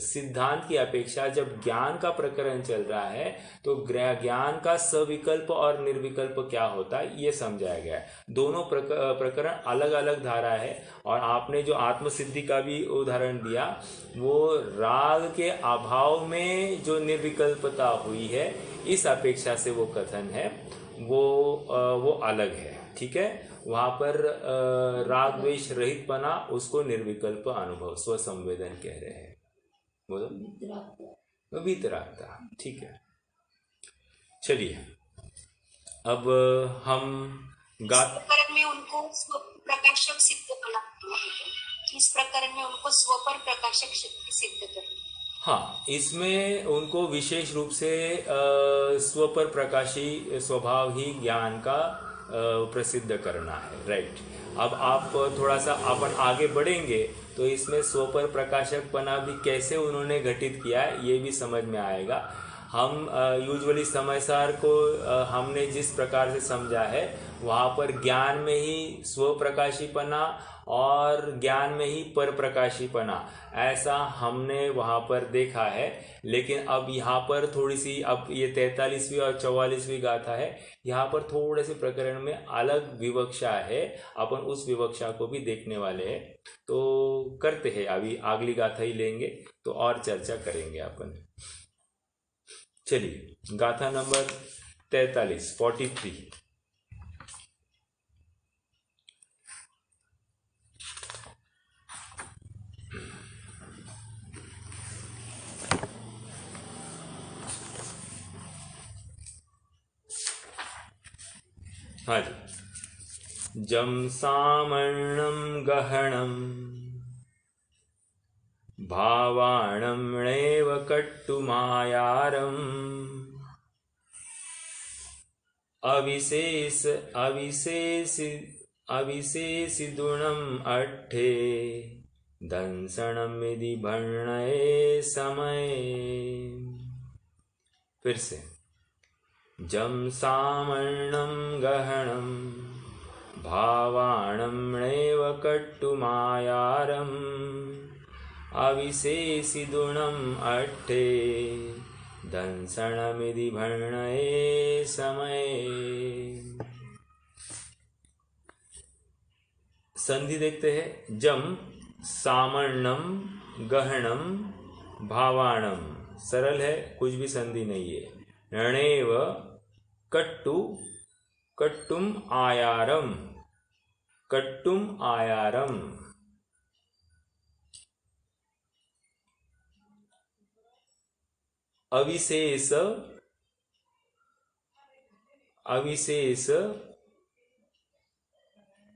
सिद्धांत की अपेक्षा जब ज्ञान का प्रकरण चल रहा है तो ज्ञान का सविकल्प और निर्विकल्प क्या होता है ये समझाया गया है। दोनों प्रकरण अलग अलग धारा है। और आपने जो आत्मसिद्धि का भी उदाहरण दिया, वो राग के अभाव में जो निर्विकल्पता हुई है, इस अपेक्षा से वो कथन है, वो अलग है। ठीक है, वहां पर राग द्वेष रहित पना उसको निर्विकल्प अनुभव स्वसंवेदन कह रहे हैं। बोलो वीतरागता। ठीक है, चलिए अब हम प्रकरण में उनको प्रकाशक सिद्ध करना, इस प्रकरण में उनको स्वपर प्रकाशक सिद्ध करना। हाँ, इसमें उनको विशेष रूप से स्वपर प्रकाशी स्वभाव ही ज्ञान का प्रसिद्ध करना है। राइट, अब आप थोड़ा सा अपन आगे बढ़ेंगे तो इसमें स्वपर प्रकाशकपना भी कैसे उन्होंने घटित किया है ये भी समझ में आएगा। हम यूजुअली समयसार को हमने जिस प्रकार से समझा है, वहाँ पर ज्ञान में ही स्वप्रकाशीपना और ज्ञान में ही पर प्रकाशीपना, ऐसा हमने वहाँ पर देखा है। लेकिन अब यहाँ पर थोड़ी सी, अब ये 43वीं और 44वीं गाथा है, यहाँ पर थोड़े से प्रकरण में अलग विवक्षा है, अपन उस विवक्षा को भी देखने वाले हैं। तो करते हैं, अभी अगली गाथा ही लेंगे तो और चर्चा करेंगे अपन। चलिए, गाथा नंबर 43। हाँ जी। जम सामर्णम गहनम भावाणमेव कट्टुमायारम अविशेषिदुणम अट्ठे दंसनमिति भण्णये समय। फिर से, जम सामर्णम गहनम भावाणमेव कट्टुमायारम अविशेषिदुणम अट्ठे दंसनमिति भण्णये समय। संधि देखते हैं। जम सामर्णम गहनम भावाणम, सरल है, कुछ भी संधि नहीं है। णेव कट्टुम आयारम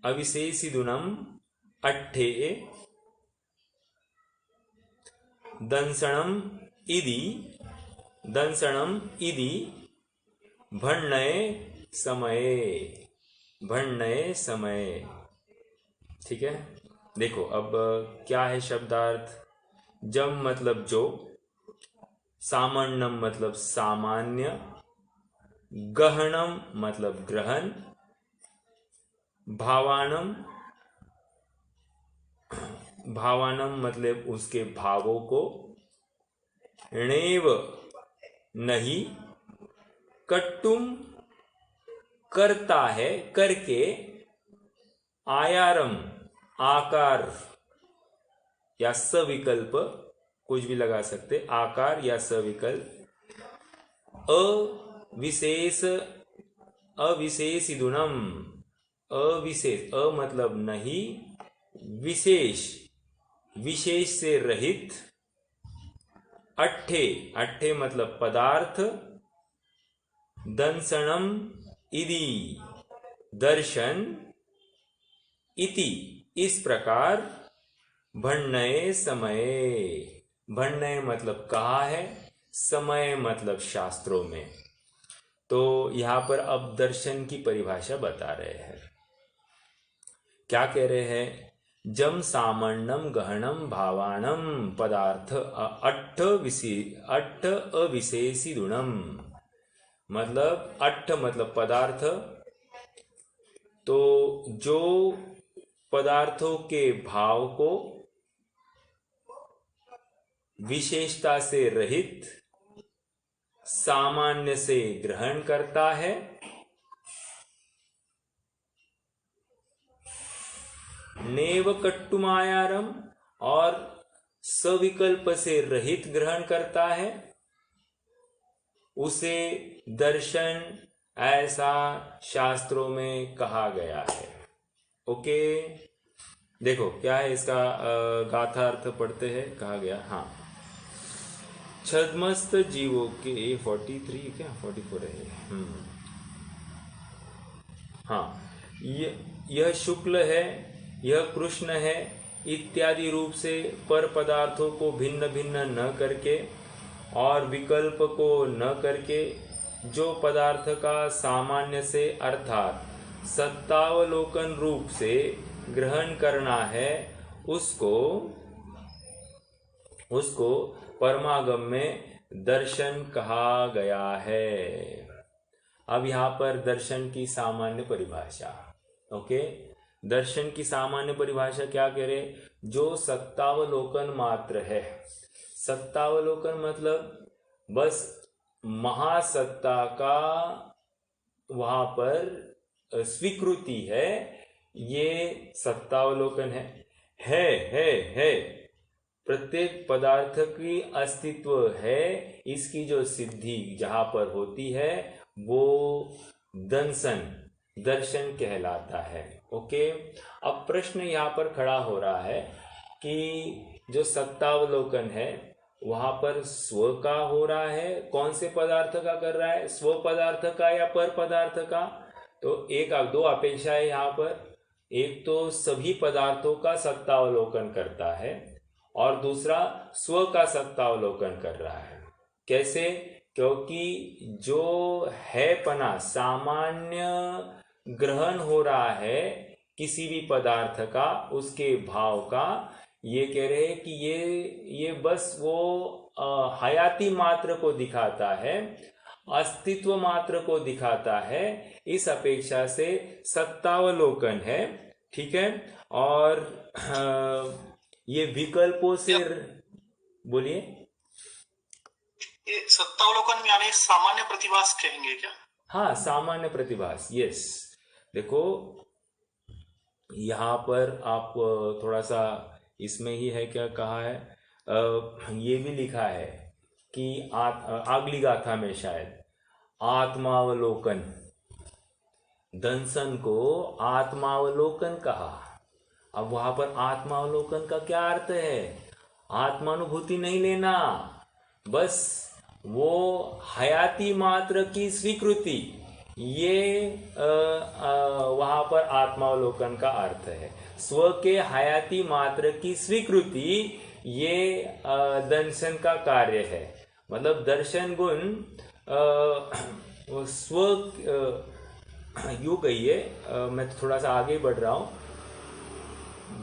अविशेषिदुणम अट्ठे दंसनम इति भण्णये समये। भण्णये समये। ठीक है, देखो अब क्या है शब्दार्थ। जम मतलब जो, सामान्यम मतलब सामान्य, गहनम मतलब ग्रहण, भावानम मतलब उसके भावों को, णेव नहीं, कट्टुम करता है करके, आयारम आकार या सविकल्प, कुछ भी लगा सकते, आकार या सविकल्प, अविशेषिदुनम, अविशेष, मतलब नहीं, विशेष विशेष से रहित, अट्ठे मतलब पदार्थ, दंसनम इति दर्शन, इति इस प्रकार, भण्णये समये, भण्णये मतलब कहा है, समय मतलब शास्त्रों में। तो यहां पर अब दर्शन की परिभाषा बता रहे हैं। क्या कह रहे हैं? जम सामान्यम गहनम भावाणम पदार्थ अट्ठ अविशेषिदुणम, मतलब अट्ठ मतलब पदार्थ, तो जो पदार्थों के भाव को विशेषता से रहित सामान्य से ग्रहण करता है, नेव कट्टुमायारम, और सविकल्प से रहित ग्रहण करता है, उसे दर्शन ऐसा शास्त्रों में कहा गया है। ओके, देखो क्या है इसका गाथार्थ पढ़ते हैं। कहा गया, हाँ, छद्मस्त जीवों के 43 क्या 44 है, हाँ, यह शुक्ल है, यह कृष्ण है, इत्यादि रूप से पर पदार्थों को भिन्न भिन्न न करके और विकल्प को न करके जो पदार्थ का सामान्य से अर्थात सत्तावलोकन रूप से ग्रहण करना है, उसको परमागम में दर्शन कहा गया है। अब यहाँ पर दर्शन की सामान्य परिभाषा। ओके, दर्शन की सामान्य परिभाषा क्या कह रहे? जो सत्तावलोकन मात्र है। सत्तावलोकन मतलब बस महासत्ता का वहां पर स्वीकृति है, ये सत्तावलोकन है। प्रत्येक पदार्थ की अस्तित्व है, इसकी जो सिद्धि जहां पर होती है वो दर्शन कहलाता है। ओके, अब प्रश्न यहाँ पर खड़ा हो रहा है कि जो सत्तावलोकन है वहां पर स्व का हो रहा है, कौन से पदार्थ का कर रहा है, स्व पदार्थ का या पर पदार्थ का? तो दो अपेक्षा है यहाँ पर। एक तो सभी पदार्थों का सत्तावलोकन करता है और दूसरा स्व का सत्तावलोकन कर रहा है। कैसे? क्योंकि जो है पना सामान्य ग्रहण हो रहा है किसी भी पदार्थ का, उसके भाव का, ये कह रहे हैं कि ये बस वो हयाती मात्र को दिखाता है, अस्तित्व मात्र को दिखाता है, इस अपेक्षा से सत्तावलोकन है। ठीक है, और ये विकल्पों से बोलिए। ये सत्तावलोकन यानी सामान्य प्रतिभास कहेंगे क्या? हाँ, सामान्य प्रतिभास, यस। देखो यहाँ पर आप थोड़ा सा इसमें ही है, क्या कहा है, ये भी लिखा है कि अगली गाथा में शायद आत्मावलोकन, दंसन को आत्मावलोकन कहा। अब वहां पर आत्मावलोकन का क्या अर्थ है? आत्मानुभूति नहीं लेना, बस वो हयाती मात्र की स्वीकृति, ये वहां पर आत्मावलोकन का अर्थ है। स्व के हयाती मात्र की स्वीकृति, ये दर्शन का कार्य है। मतलब दर्शन गुण स्व यूँ कहिए, मैं थोड़ा सा आगे बढ़ रहा हूँ।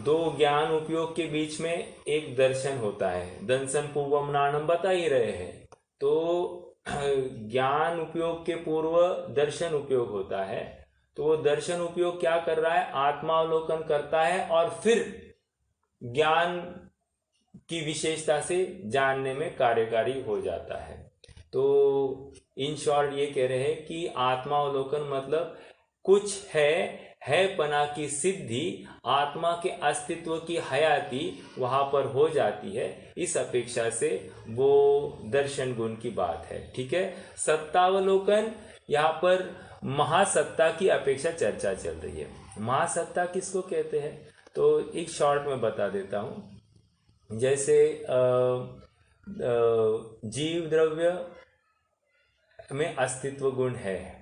दो ज्ञान उपयोग के बीच में एक दर्शन होता है, दंसन पूर्वम नानम बता ही रहे हैं। तो ज्ञान उपयोग के पूर्व दर्शन उपयोग होता है। तो वो दर्शन उपयोग क्या कर रहा है, आत्मावलोकन करता है और फिर ज्ञान की विशेषता से जानने में कार्यकारी हो जाता है। तो इन शॉर्ट ये कह रहे हैं कि आत्मावलोकन मतलब कुछ है पना की सिद्धि, आत्मा के अस्तित्व की हयाती वहां पर हो जाती है। इस अपेक्षा से वो दर्शन गुण की बात है। ठीक है, सत्तावलोकन, यहाँ पर महासत्ता की अपेक्षा चर्चा चल रही है। महासत्ता किसको कहते हैं, तो एक शॉर्ट में बता देता हूँ। जैसे जीव द्रव्य में अस्तित्व गुण है,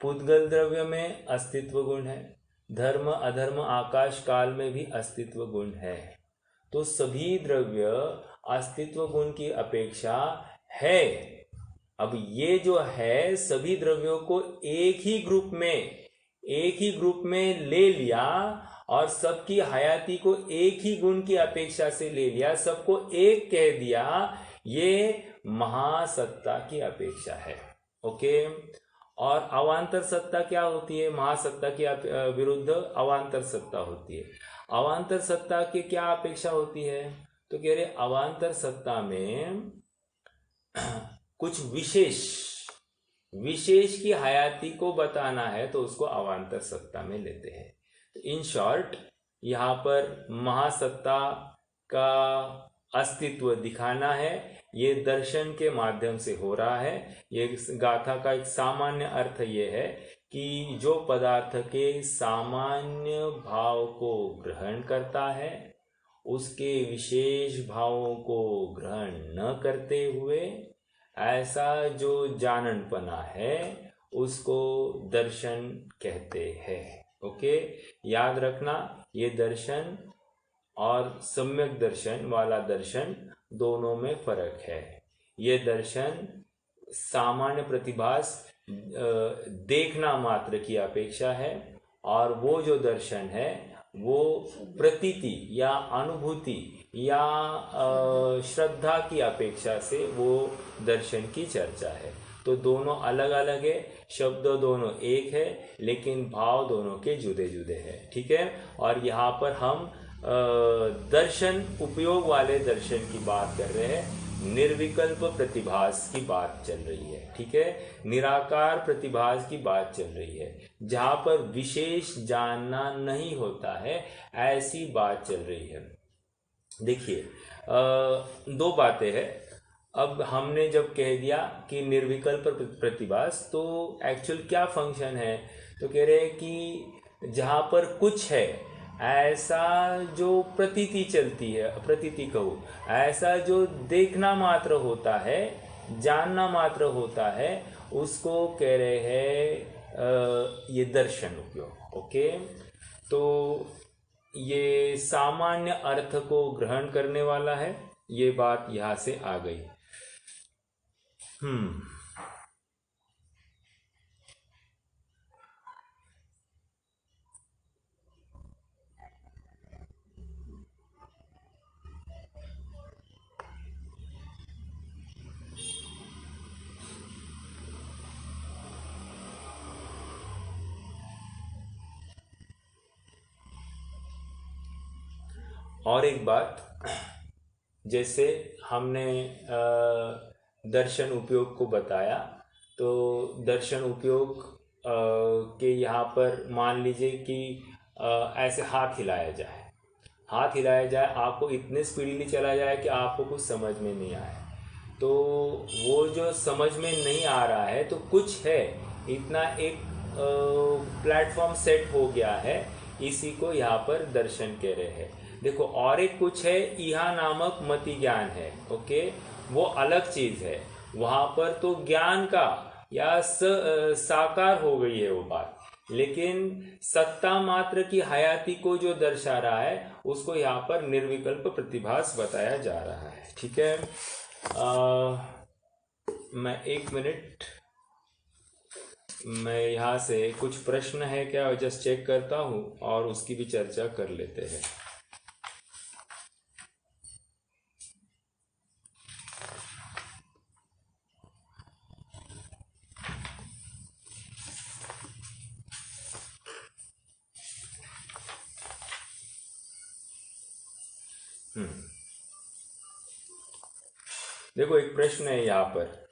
पुद्गल द्रव्य में अस्तित्व गुण है, धर्म अधर्म आकाश काल में भी अस्तित्व गुण है। तो सभी द्रव्य अस्तित्व गुण की अपेक्षा है। अब ये जो है सभी द्रव्यों को एक ही ग्रुप में ले लिया और सबकी हयाती को एक ही गुण की अपेक्षा से ले लिया, सबको एक कह दिया, ये महासत्ता की अपेक्षा है। ओके, और अवांतर सत्ता क्या होती है, महासत्ता के विरुद्ध अवांतर सत्ता होती है। अवांतर सत्ता की क्या अपेक्षा होती है, तो कह रहे अवांतर सत्ता में कुछ विशेष की हयाती को बताना है तो उसको अवांतर सत्ता में लेते हैं। तो इन शॉर्ट यहाँ पर महासत्ता का अस्तित्व दिखाना है, ये दर्शन के माध्यम से हो रहा है। ये गाथा का एक सामान्य अर्थ ये है कि जो पदार्थ के सामान्य भाव को ग्रहण करता है, उसके विशेष भावों को ग्रहण न करते हुए ऐसा जो जाननपना है उसको दर्शन कहते हैं। ओके, याद रखना, ये दर्शन और सम्यक दर्शन वाला दर्शन दोनों में फर्क है। ये दर्शन सामान्य प्रतिभास देखना मात्र की अपेक्षा है, और वो जो दर्शन है वो प्रतीति या अनुभूति या श्रद्धा की अपेक्षा से वो दर्शन की चर्चा है। तो दोनों अलग अलग है, शब्द दोनों एक है, लेकिन भाव दोनों के जुदे जुदे हैं। ठीक है, और यहाँ पर हम दर्शन उपयोग वाले दर्शन की बात कर रहे हैं, निर्विकल्प प्रतिभास की बात चल रही है। ठीक है, निराकार प्रतिभास की बात चल रही है, जहाँ पर विशेष जानना नहीं होता है, ऐसी बात चल रही है। देखिए, दो बातें हैं। अब हमने जब कह दिया कि निर्विकल्प प्रतिभास, तो एक्चुअल क्या फंक्शन है, तो कह रहे हैं कि जहाँ पर कुछ है ऐसा जो प्रतीति चलती है, प्रतीति कहो, ऐसा जो देखना मात्र होता है, जानना मात्र होता है, उसको कह रहे हैं ये दर्शन उपयोग। ओके, तो ये सामान्य अर्थ को ग्रहण करने वाला है, ये बात यहाँ से आ गई। और एक बात, जैसे हमने दर्शन उपयोग को बताया, तो दर्शन उपयोग के यहाँ पर मान लीजिए कि ऐसे हाथ हिलाया जाए, आपको इतने स्पीडली चला जाए कि आपको कुछ समझ में नहीं आए, तो वो जो समझ में नहीं आ रहा है तो कुछ है, इतना एक प्लेटफॉर्म सेट हो गया है, इसी को यहाँ पर दर्शन कह रहे हैं। देखो, और एक कुछ है, इहा नामक मति ज्ञान है। ओके, वो अलग चीज है, वहां पर तो ज्ञान का या साकार हो गई है वो बात, लेकिन सत्ता मात्र की हयाती को जो दर्शा रहा है उसको यहाँ पर निर्विकल्प प्रतिभास बताया जा रहा है। ठीक है, मैं 1 मिनट मैं यहाँ से कुछ प्रश्न है क्या जस्ट चेक करता हूँ और उसकी भी चर्चा कर लेते हैं। देखो एक प्रश्न है यहाँ पर,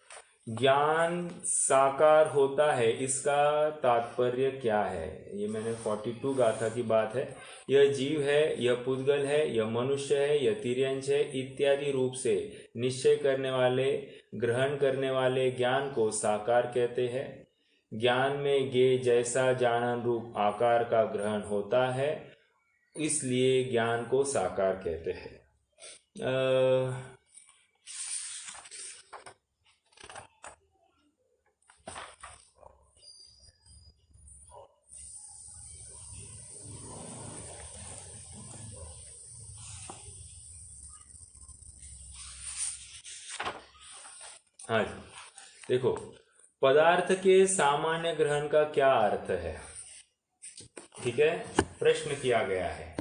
ज्ञान साकार होता है इसका तात्पर्य क्या है? ये मैंने 42 गाथा की बात है। यह जीव है, यह पुद्गल है, यह मनुष्य है, यह तिर्यंश है इत्यादि रूप से निश्चय करने वाले, ग्रहण करने वाले ज्ञान को साकार कहते हैं। ज्ञान में गे जैसा जानन रूप आकार का ग्रहण होता है, इसलिए ज्ञान को साकार कहते हैं। हाँ जी, देखो पदार्थ के सामान्य ग्रहण का क्या अर्थ है? ठीक है, प्रश्न किया गया है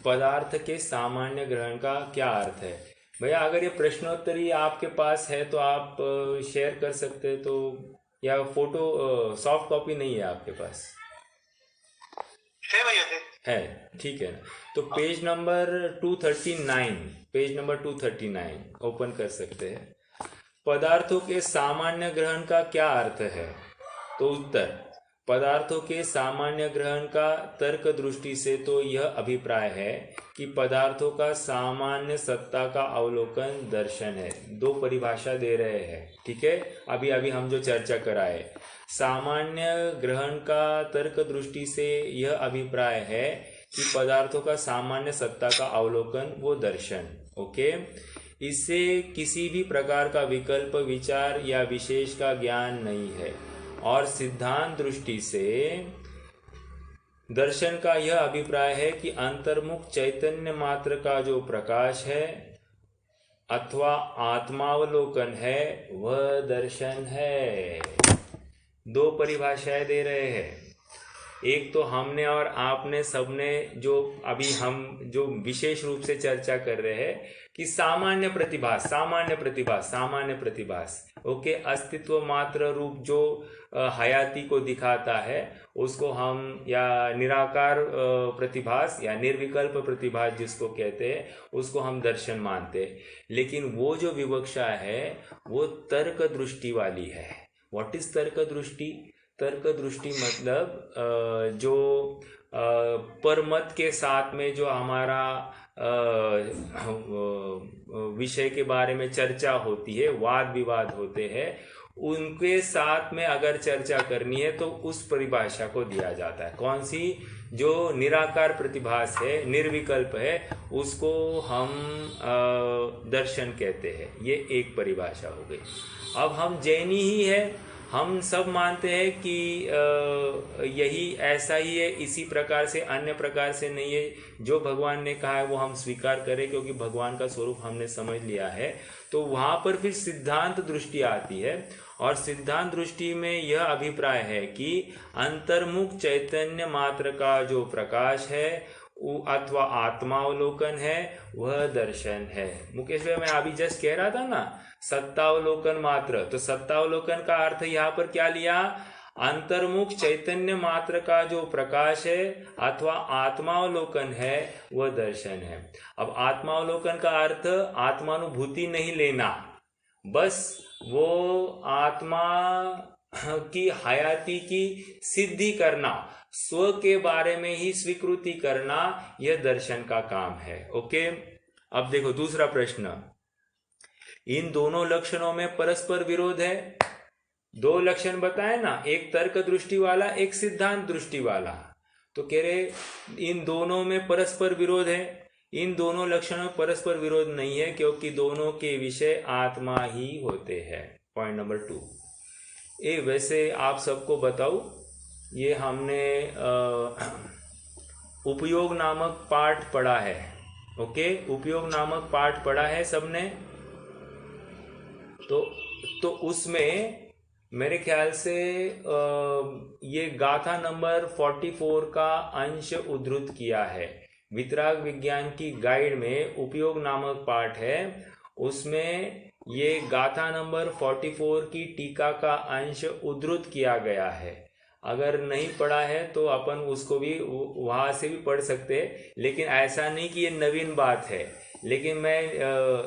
पदार्थ के सामान्य ग्रहण का क्या अर्थ है। भैया अगर ये प्रश्नोत्तरी आपके पास है तो आप शेयर कर सकते हैं, तो या फोटो सॉफ्ट कॉपी नहीं है आपके पास? है भैया, है, ठीक है ना। तो पेज नंबर 239 ओपन कर सकते हैं। पदार्थों के सामान्य ग्रहण का क्या अर्थ है? तो उत्तर, पदार्थों के सामान्य ग्रहण का तर्क दृष्टि से तो यह अभिप्राय है कि पदार्थों का सामान्य सत्ता का अवलोकन दर्शन है। दो परिभाषा दे रहे हैं, ठीक है, अभी अभी हम जो चर्चा कराए। सामान्य ग्रहण का तर्क दृष्टि से यह अभिप्राय है कि पदार्थों का सामान्य सत्ता का अवलोकन वो दर्शन, ओके। इससे किसी भी प्रकार का विकल्प, विचार या विशेष का ज्ञान नहीं है। और सिद्धांत दृष्टि से दर्शन का यह अभिप्राय है कि अंतर्मुख चैतन्य मात्र का जो प्रकाश है अथवा आत्मावलोकन है वह दर्शन है। दो परिभाषाएं दे रहे हैं। एक तो हमने और आपने सबने जो अभी हम जो विशेष रूप से चर्चा कर रहे हैं कि सामान्य प्रतिभास, ओके, अस्तित्व मात्र रूप जो हयाती को दिखाता है उसको हम या निराकार प्रतिभास या निर्विकल्प प्रतिभास जिसको कहते हैं उसको हम दर्शन मानते हैं। लेकिन वो जो विवक्षा है वो तर्क दृष्टि वाली है। व्हाट इज तर्क दृष्टि? तर्क दृष्टि मतलब जो परमत के साथ में जो हमारा विषय के बारे में चर्चा होती है, वाद विवाद होते हैं, उनके साथ में अगर चर्चा करनी है तो उस परिभाषा को दिया जाता है। कौन सी? जो निराकार प्रतिभास है, निर्विकल्प है, उसको हम दर्शन कहते हैं। ये एक परिभाषा हो गई। अब हम जैनी ही है, हम सब मानते हैं कि यही ऐसा ही है, इसी प्रकार से, अन्य प्रकार से नहीं है। जो भगवान ने कहा है वो हम स्वीकार करें क्योंकि भगवान का स्वरूप हमने समझ लिया है। तो वहाँ पर फिर सिद्धांत दृष्टि आती है और सिद्धांत दृष्टि में यह अभिप्राय है कि अंतर्मुख चैतन्य मात्र का जो प्रकाश है अथवा आत्मावलोकन है वह दर्शन है। मुकेश भाई, मैं अभी जस्ट कह रहा था ना सत्तावलोकन मात्र, तो सत्तावलोकन का अर्थ यहाँ पर क्या लिया? अंतर्मुख चैतन्य मात्र का जो प्रकाश है अथवा आत्मावलोकन है वह दर्शन है। अब आत्मावलोकन का अर्थ आत्मानुभूति नहीं लेना, बस वो आत्मा की हयाती की सिद्धि करना, स्व के बारे में ही स्वीकृति करना, यह दर्शन का काम है, ओके। अब देखो दूसरा प्रश्न, इन दोनों लक्षणों में परस्पर विरोध है। दो लक्षण बताए ना, एक तर्क दृष्टि वाला, एक सिद्धांत दृष्टि वाला। तो कह रहे इन दोनों में परस्पर विरोध है। इन दोनों लक्षणों में परस्पर विरोध नहीं है क्योंकि दोनों के विषय आत्मा ही होते हैं। Point number 2। वैसे आप सबको बताऊं, ये हमने उपयोग नामक पाठ पढ़ा है, ओके, उपयोग नामक पाठ पढ़ा है सबने। तो उसमें मेरे ख्याल से ये गाथा नंबर 44 का अंश उद्धृत किया है। वितराग विज्ञान की गाइड में उपयोग नामक पाठ है, उसमें ये गाथा नंबर 44 की टीका का अंश उद्धृत किया गया है। अगर नहीं पढ़ा है तो अपन उसको भी वहाँ से भी पढ़ सकते हैं, लेकिन ऐसा नहीं कि ये नवीन बात है, लेकिन मैं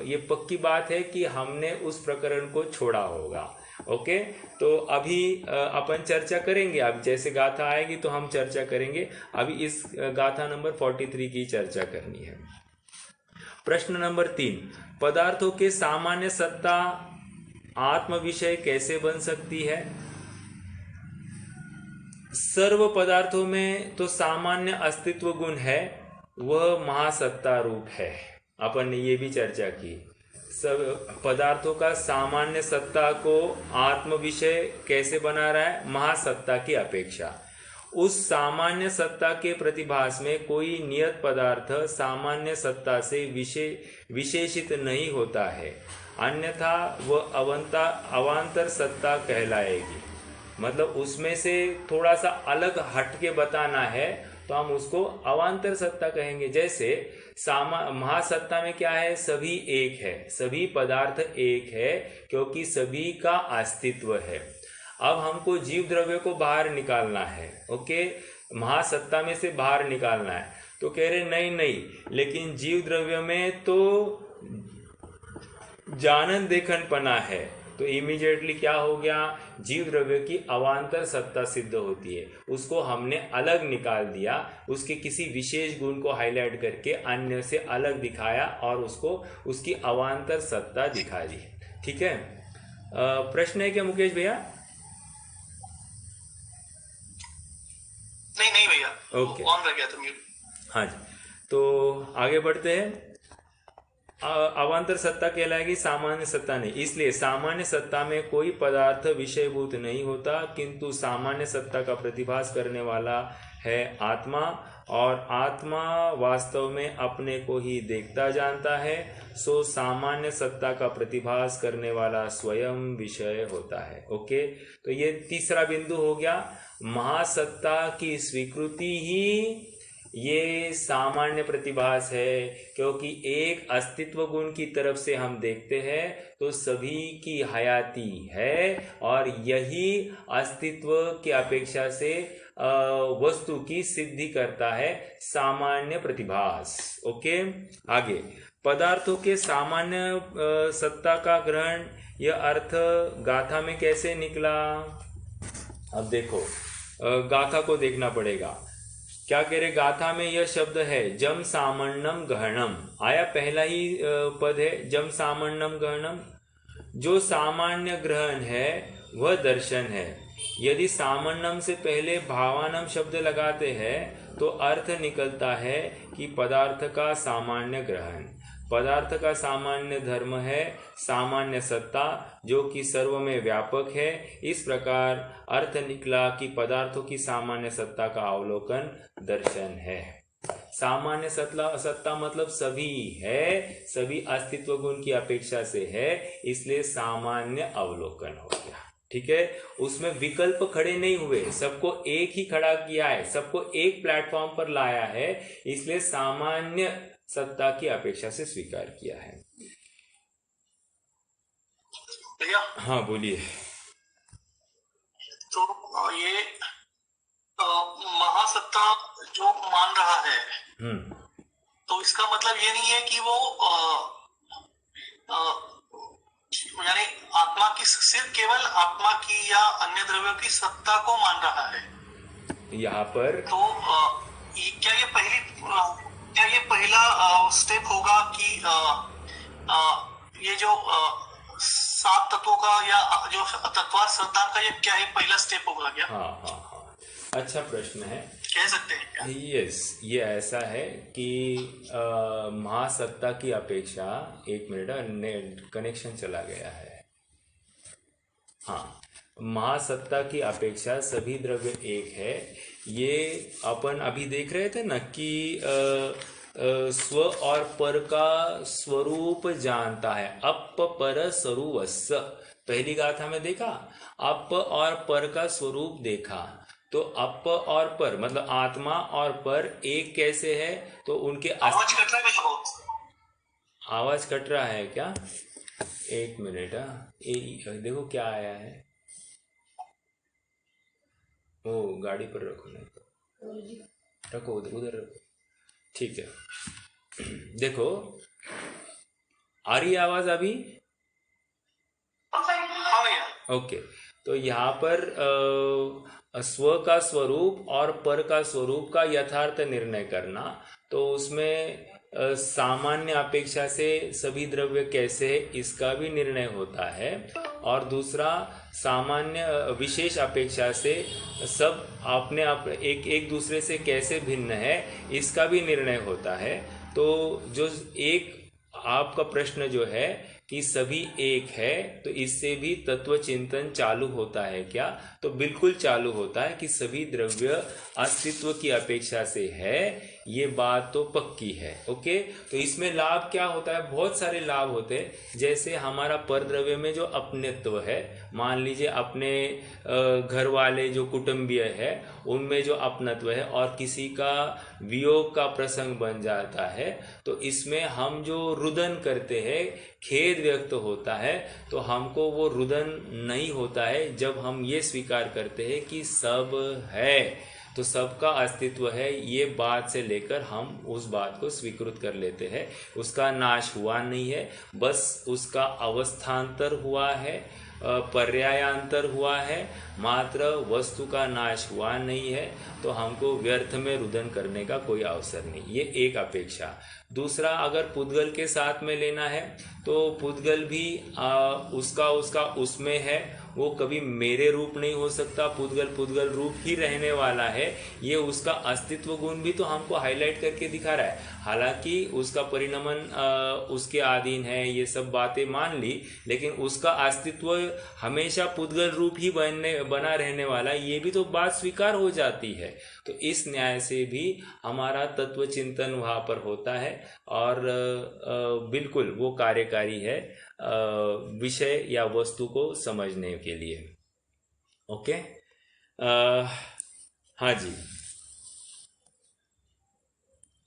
ये पक्की बात है कि हमने उस प्रकरण को छोड़ा होगा। ओके, तो अभी अपन चर्चा करेंगे। अब जैसे गाथा आएगी तो हम चर्चा करेंगे। अभी इस गाथा नंबर 43 की चर्चा करनी है। प्रश्न नंबर 3, पदार्थों के सामान्य सत्ता आत्म विषय कैसे बन सकती है? सर्व पदार्थों में तो सामान्य अस्तित्व गुण है, वह महासत्ता रूप है। अपन ने ये भी चर्चा की। सब पदार्थों का सामान्य सत्ता को आत्म विषय कैसे बना रहा है? महासत्ता की अपेक्षा। उस सामान्य सत्ता के प्रतिभास में कोई नियत पदार्थ सामान्य सत्ता से विशेषित नहीं होता है, अन्यथा वह अवांतर सत्ता कहलाएगी। मतलब उसमें से थोड़ा सा अलग हट के बताना है तो हम उसको अवांतर सत्ता कहेंगे। जैसे महासत्ता में क्या है? सभी एक है, सभी पदार्थ एक है, क्योंकि सभी का अस्तित्व है। अब हमको जीव द्रव्य को बाहर निकालना है। ओके, महासत्ता में से बाहर निकालना है, तो कह रहे नहीं, लेकिन जीव द्रव्य में तो जानन देखनपना है, तो इमीडिएटली क्या हो गया? जीव द्रव्य की अवांतर सत्ता सिद्ध होती है। उसको हमने अलग निकाल दिया, उसके किसी विशेष गुण को हाईलाइट करके अन्य से अलग दिखाया और उसको उसकी अवांतर सत्ता दिखा दी। ठीक है, प्रश्न है क्या मुकेश भैया? नहीं भैया, ओके, ऑन रह गया था म्यूट। हाँ जी, तो आगे बढ़ते हैं। अवांतर सत्ता कहलाएगी, सामान्य सत्ता नहीं। इसलिए सामान्य सत्ता में कोई पदार्थ विषयभूत नहीं होता, किंतु सामान्य सत्ता का प्रतिभास करने वाला है आत्मा, और आत्मा वास्तव में अपने को ही देखता जानता है, सो सामान्य सत्ता का प्रतिभास करने वाला स्वयं विषय होता है। ओके, तो ये तीसरा बिंदु हो गया। महासत्ता की स्वीकृति ही ये सामान्य प्रतिभास है, क्योंकि एक अस्तित्व गुण की तरफ से हम देखते हैं तो सभी की हयाती है, और यही अस्तित्व की अपेक्षा से वस्तु की सिद्धि करता है सामान्य प्रतिभास। ओके, आगे पदार्थों के सामान्य सत्ता का ग्रहण, यह अर्थ गाथा में कैसे निकला? अब देखो, गाथा को देखना पड़ेगा। क्या कह रहे? गाथा में यह शब्द है जम सामन्नम गहनम, आया पहला ही पद है जम सामन्नम गहनम। जो सामान्य ग्रहण है वह दर्शन है। यदि सामन्नम से पहले भावानम शब्द लगाते हैं तो अर्थ निकलता है कि पदार्थ का सामान्य ग्रहण। पदार्थ का सामान्य धर्म है सामान्य सत्ता, जो कि सर्व में व्यापक है। इस प्रकार अर्थ निकला कि पदार्थों की सामान्य सत्ता का अवलोकन दर्शन है। सामान्य सत्ता मतलब सभी है, सभी अस्तित्व गुण की अपेक्षा से है, इसलिए सामान्य अवलोकन हो गया। ठीक है, उसमें विकल्प खड़े नहीं हुए, सबको एक ही खड़ा किया है, सबको एक प्लेटफॉर्म पर लाया है, इसलिए सामान्य सत्ता की अपेक्षा से स्वीकार किया है। भैया, हाँ बोलिए। तो ये महासत्ता जो मान रहा है, तो इसका मतलब ये नहीं है कि वो यानी आत्मा की, सिर्फ केवल आत्मा की या अन्य द्रव्यों की सत्ता को मान रहा है यहाँ पर। तो क्या ये पहला स्टेप होगा कि ये जो 7 तत्वों का या जो तत्वार्थ सिद्धांत का, ये क्या है पहला स्टेप होगा क्या? हाँ, अच्छा प्रश्न है, कह सकते हैं क्या? यस, ये ऐसा है कि महासत्ता की अपेक्षा, एक मिनट, नेट कनेक्शन चला गया है। हाँ, महासत्ता की अपेक्षा सभी द्रव्य एक है। ये अपन अभी देख रहे थे ना कि स्व और पर का स्वरूप जानता है, अप पर स्वरूपस्स। पहली गाथा में देखा, अप और पर का स्वरूप देखा। तो अप और पर मतलब आत्मा और पर एक कैसे है, तो उनके आवाज कट रहा है भैया बहुत। आवाज कट रहा है क्या? एक मिनट। देखो क्या आया है। ओ गाड़ी पर रखो, नहीं तो रखो, उधर उधर रखो, ठीक है। देखो आ रही है आवाज अभी? हाँ भैया। ओके, तो यहाँ पर स्व का स्वरूप और पर का स्वरूप का यथार्थ निर्णय करना, तो उसमें सामान्य अपेक्षा से सभी द्रव्य कैसे है इसका भी निर्णय होता है, और दूसरा सामान्य विशेष अपेक्षा से सब अपने एक दूसरे से कैसे भिन्न है इसका भी निर्णय होता है। तो जो एक आपका प्रश्न जो है कि सभी एक है, तो इससे भी तत्व चिंतन चालू होता है क्या? तो बिल्कुल चालू होता है कि सभी द्रव्य अस्तित्व की अपेक्षा से है, ये बात तो पक्की है। ओके, तो इसमें लाभ क्या होता है? बहुत सारे लाभ होते हैं। जैसे हमारा पर द्रव्य में जो अपनत्व है, मान लीजिए अपने घर वाले जो कुटुंबीय है उनमें जो अपनत्व है और किसी का वियोग का प्रसंग बन जाता है, तो इसमें हम जो रुदन करते हैं, खेद व्यक्त होता है, तो हमको वो रुदन नहीं होता है जब हम ये स्वीकार करते हैं कि सब है, तो सबका अस्तित्व है, ये बात से लेकर हम उस बात को स्वीकृत कर लेते हैं। उसका नाश हुआ नहीं है, बस उसका अवस्थांतर हुआ है, पर्यायांतर हुआ है, मात्र वस्तु का नाश हुआ नहीं है, तो हमको व्यर्थ में रुदन करने का कोई अवसर नहीं। ये एक अपेक्षा। दूसरा, अगर पुद्गल के साथ में लेना है तो पुद्गल भी उसका उसमें है, वो कभी मेरे रूप नहीं हो सकता, पुद्गल रूप ही रहने वाला है। ये उसका अस्तित्व गुण भी तो हमको हाईलाइट करके दिखा रहा है। हालांकि उसका परिणमन उसके अधीन है, ये सब बातें मान ली, लेकिन उसका अस्तित्व हमेशा पुद्गल रूप ही बना रहने वाला, ये भी तो बात स्वीकार हो जाती है। तो इस न्याय से भी हमारा तत्व चिंतन वहाँ पर होता है, और बिल्कुल वो कार्यकारी है विषय या वस्तु को समझने के लिए। ओके, हाँ जी।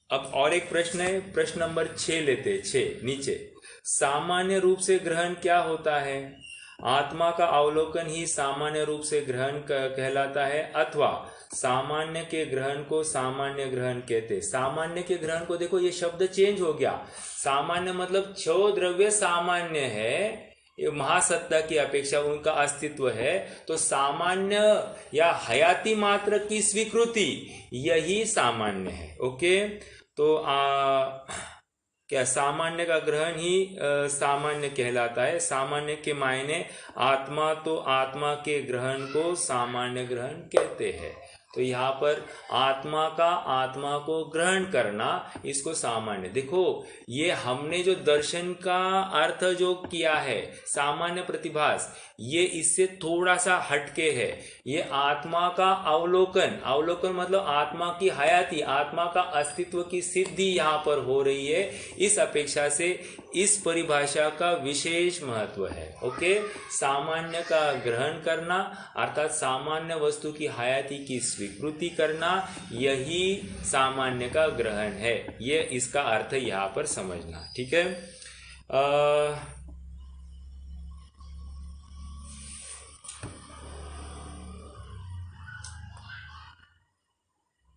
अब और एक प्रश्न है, प्रश्न नंबर 6 लेते, 6 नीचे। सामान्य रूप से ग्रहण क्या होता है? आत्मा का अवलोकन ही सामान्य रूप से ग्रहण कहलाता है, अथवा सामान्य के ग्रहण को सामान्य ग्रहण कहते। सामान्य के ग्रहण को देखो, ये शब्द चेंज हो गया। सामान्य मतलब छह द्रव्य सामान्य है, ये महासत्ता की अपेक्षा उनका अस्तित्व है, तो सामान्य या हयाती मात्र की स्वीकृति यही सामान्य है। ओके, तो क्या सामान्य का ग्रहण ही सामान्य कहलाता है। सामान्य के मायने आत्मा, तो आत्मा के ग्रहण को सामान्य ग्रहण कहते हैं। तो यहाँ पर आत्मा को ग्रहण करना, इसको सामान्य। देखो, ये हमने जो दर्शन का अर्थ जो किया है सामान्य प्रतिभास, ये इससे थोड़ा सा हटके है। ये आत्मा का अवलोकन मतलब आत्मा की हयाती, आत्मा का अस्तित्व की सिद्धि यहाँ पर हो रही है। इस अपेक्षा से इस परिभाषा का विशेष महत्व है। ओके, सामान्य का ग्रहण करना अर्थात सामान्य वस्तु की हयाती की स्वीकृति करना, यही सामान्य का ग्रहण है। ये इसका अर्थ यहाँ पर समझना, ठीक है।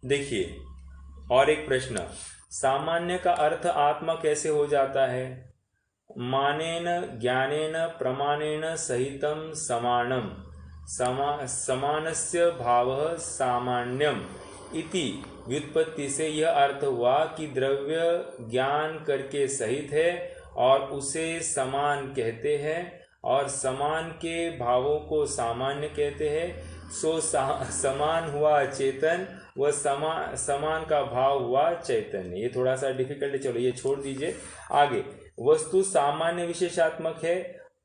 देखिए और एक प्रश्न, सामान्य का अर्थ आत्मा कैसे हो जाता है? मानेन ज्ञानेन प्रमाणेन सहितं समानम, समानस्य भावः सामान्यम इति व्युत्पत्ति से यह अर्थ हुआ कि द्रव्य ज्ञान करके सहित है और उसे समान कहते हैं, और समान के भावों को सामान्य कहते हैं। सो समान हुआ चेतन, वह समान का भाव हुआ चैतन्य। ये थोड़ा सा डिफिकल्ट है, चलो ये छोड़ दीजिए। आगे, वस्तु सामान्य विशेषात्मक है,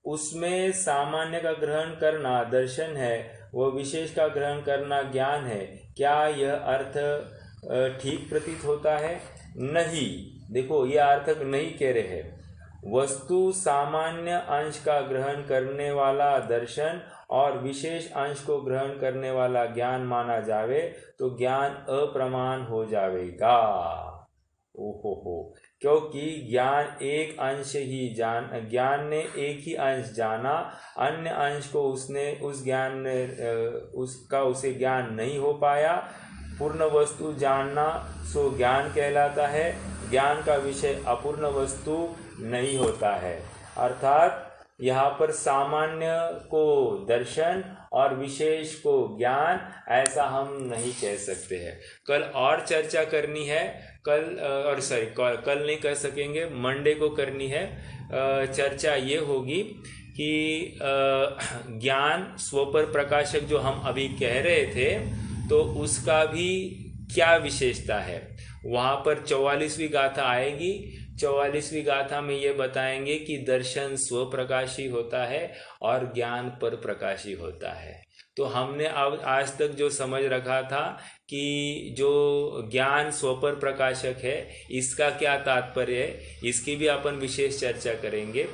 उसमें सामान्य का ग्रहण करना दर्शन है, वह विशेष का ग्रहण करना ज्ञान है। क्या यह अर्थ ठीक प्रतीत होता है? नहीं, देखो ये अर्थक नहीं कह रहे हैं। वस्तु सामान्य अंश का ग्रहण करने वाला दर्शन और विशेष अंश को ग्रहण करने वाला ज्ञान माना जावे तो ज्ञान अप्रमाण हो जाएगा। ओहो, क्योंकि ज्ञान ने एक ही अंश जाना, अन्य अंश को उसे ज्ञान नहीं हो पाया। पूर्ण वस्तु जानना सो ज्ञान कहलाता है। ज्ञान का विषय अपूर्ण वस्तु नहीं होता है। अर्थात यहाँ पर सामान्य को दर्शन और विशेष को ज्ञान, ऐसा हम नहीं कह सकते हैं। कल और चर्चा करनी है, कल नहीं कर सकेंगे, मंडे को करनी है। चर्चा ये होगी कि ज्ञान स्वपर प्रकाशक जो हम अभी कह रहे थे, तो उसका भी क्या विशेषता है। वहाँ पर 44वीं गाथा आएगी। 44वीं गाथा में ये बताएंगे कि दर्शन स्वप्रकाशी होता है और ज्ञान पर प्रकाशी होता है। तो हमने अब आज तक जो समझ रखा था कि जो ज्ञान स्वपर प्रकाशक है, इसका क्या तात्पर्य है, इसकी भी अपन विशेष चर्चा करेंगे।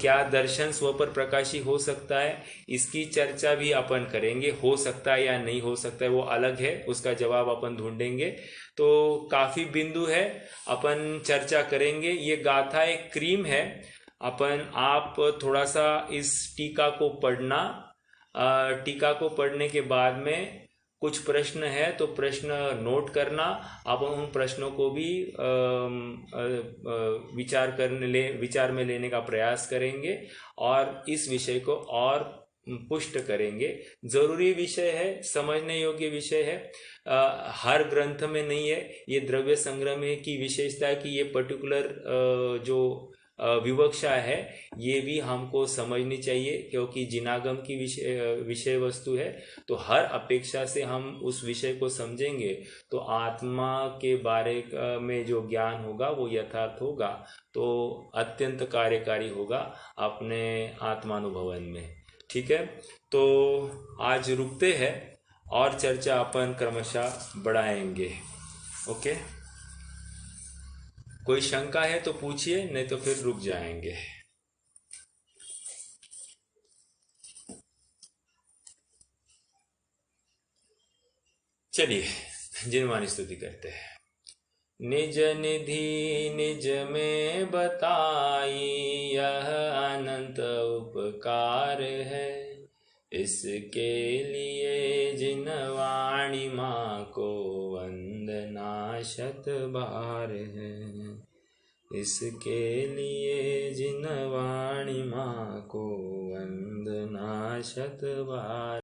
क्या दर्शन स्वपर प्रकाशी हो सकता है, इसकी चर्चा भी अपन करेंगे। हो सकता है या नहीं हो सकता है वो अलग है, उसका जवाब अपन ढूंढेंगे। तो काफ़ी बिंदु है, अपन चर्चा करेंगे। ये गाथा एक क्रीम है। आप थोड़ा सा इस टीका को पढ़ना। टीका को पढ़ने के बाद में कुछ प्रश्न है तो प्रश्न नोट करना। आप उन प्रश्नों को भी विचार में लेने का प्रयास करेंगे और इस विषय को और पुष्ट करेंगे। जरूरी विषय है, समझने योग्य विषय है। हर ग्रंथ में नहीं है। ये द्रव्य संग्रह में की विशेषता है कि ये पर्टिकुलर जो विवक्षा है ये भी हमको समझनी चाहिए, क्योंकि जिनागम की विषय वस्तु है। तो हर अपेक्षा से हम उस विषय को समझेंगे तो आत्मा के बारे में जो ज्ञान होगा वो यथार्थ होगा, तो अत्यंत कार्यकारी होगा अपने आत्मानुभवन में। ठीक है, तो आज रुकते हैं और चर्चा अपन क्रमशः बढ़ाएंगे। ओके, कोई शंका है तो पूछिए, नहीं तो फिर रुक जाएंगे। चलिए जिनवानी स्तुति करते हैं। निज निधि निज में बताई, यह अनंत उपकार है। इसके लिए जिनवाणी माँ को वंदना शत बार है। इसके लिए जिनवाणी माँ को वंदना शत बार।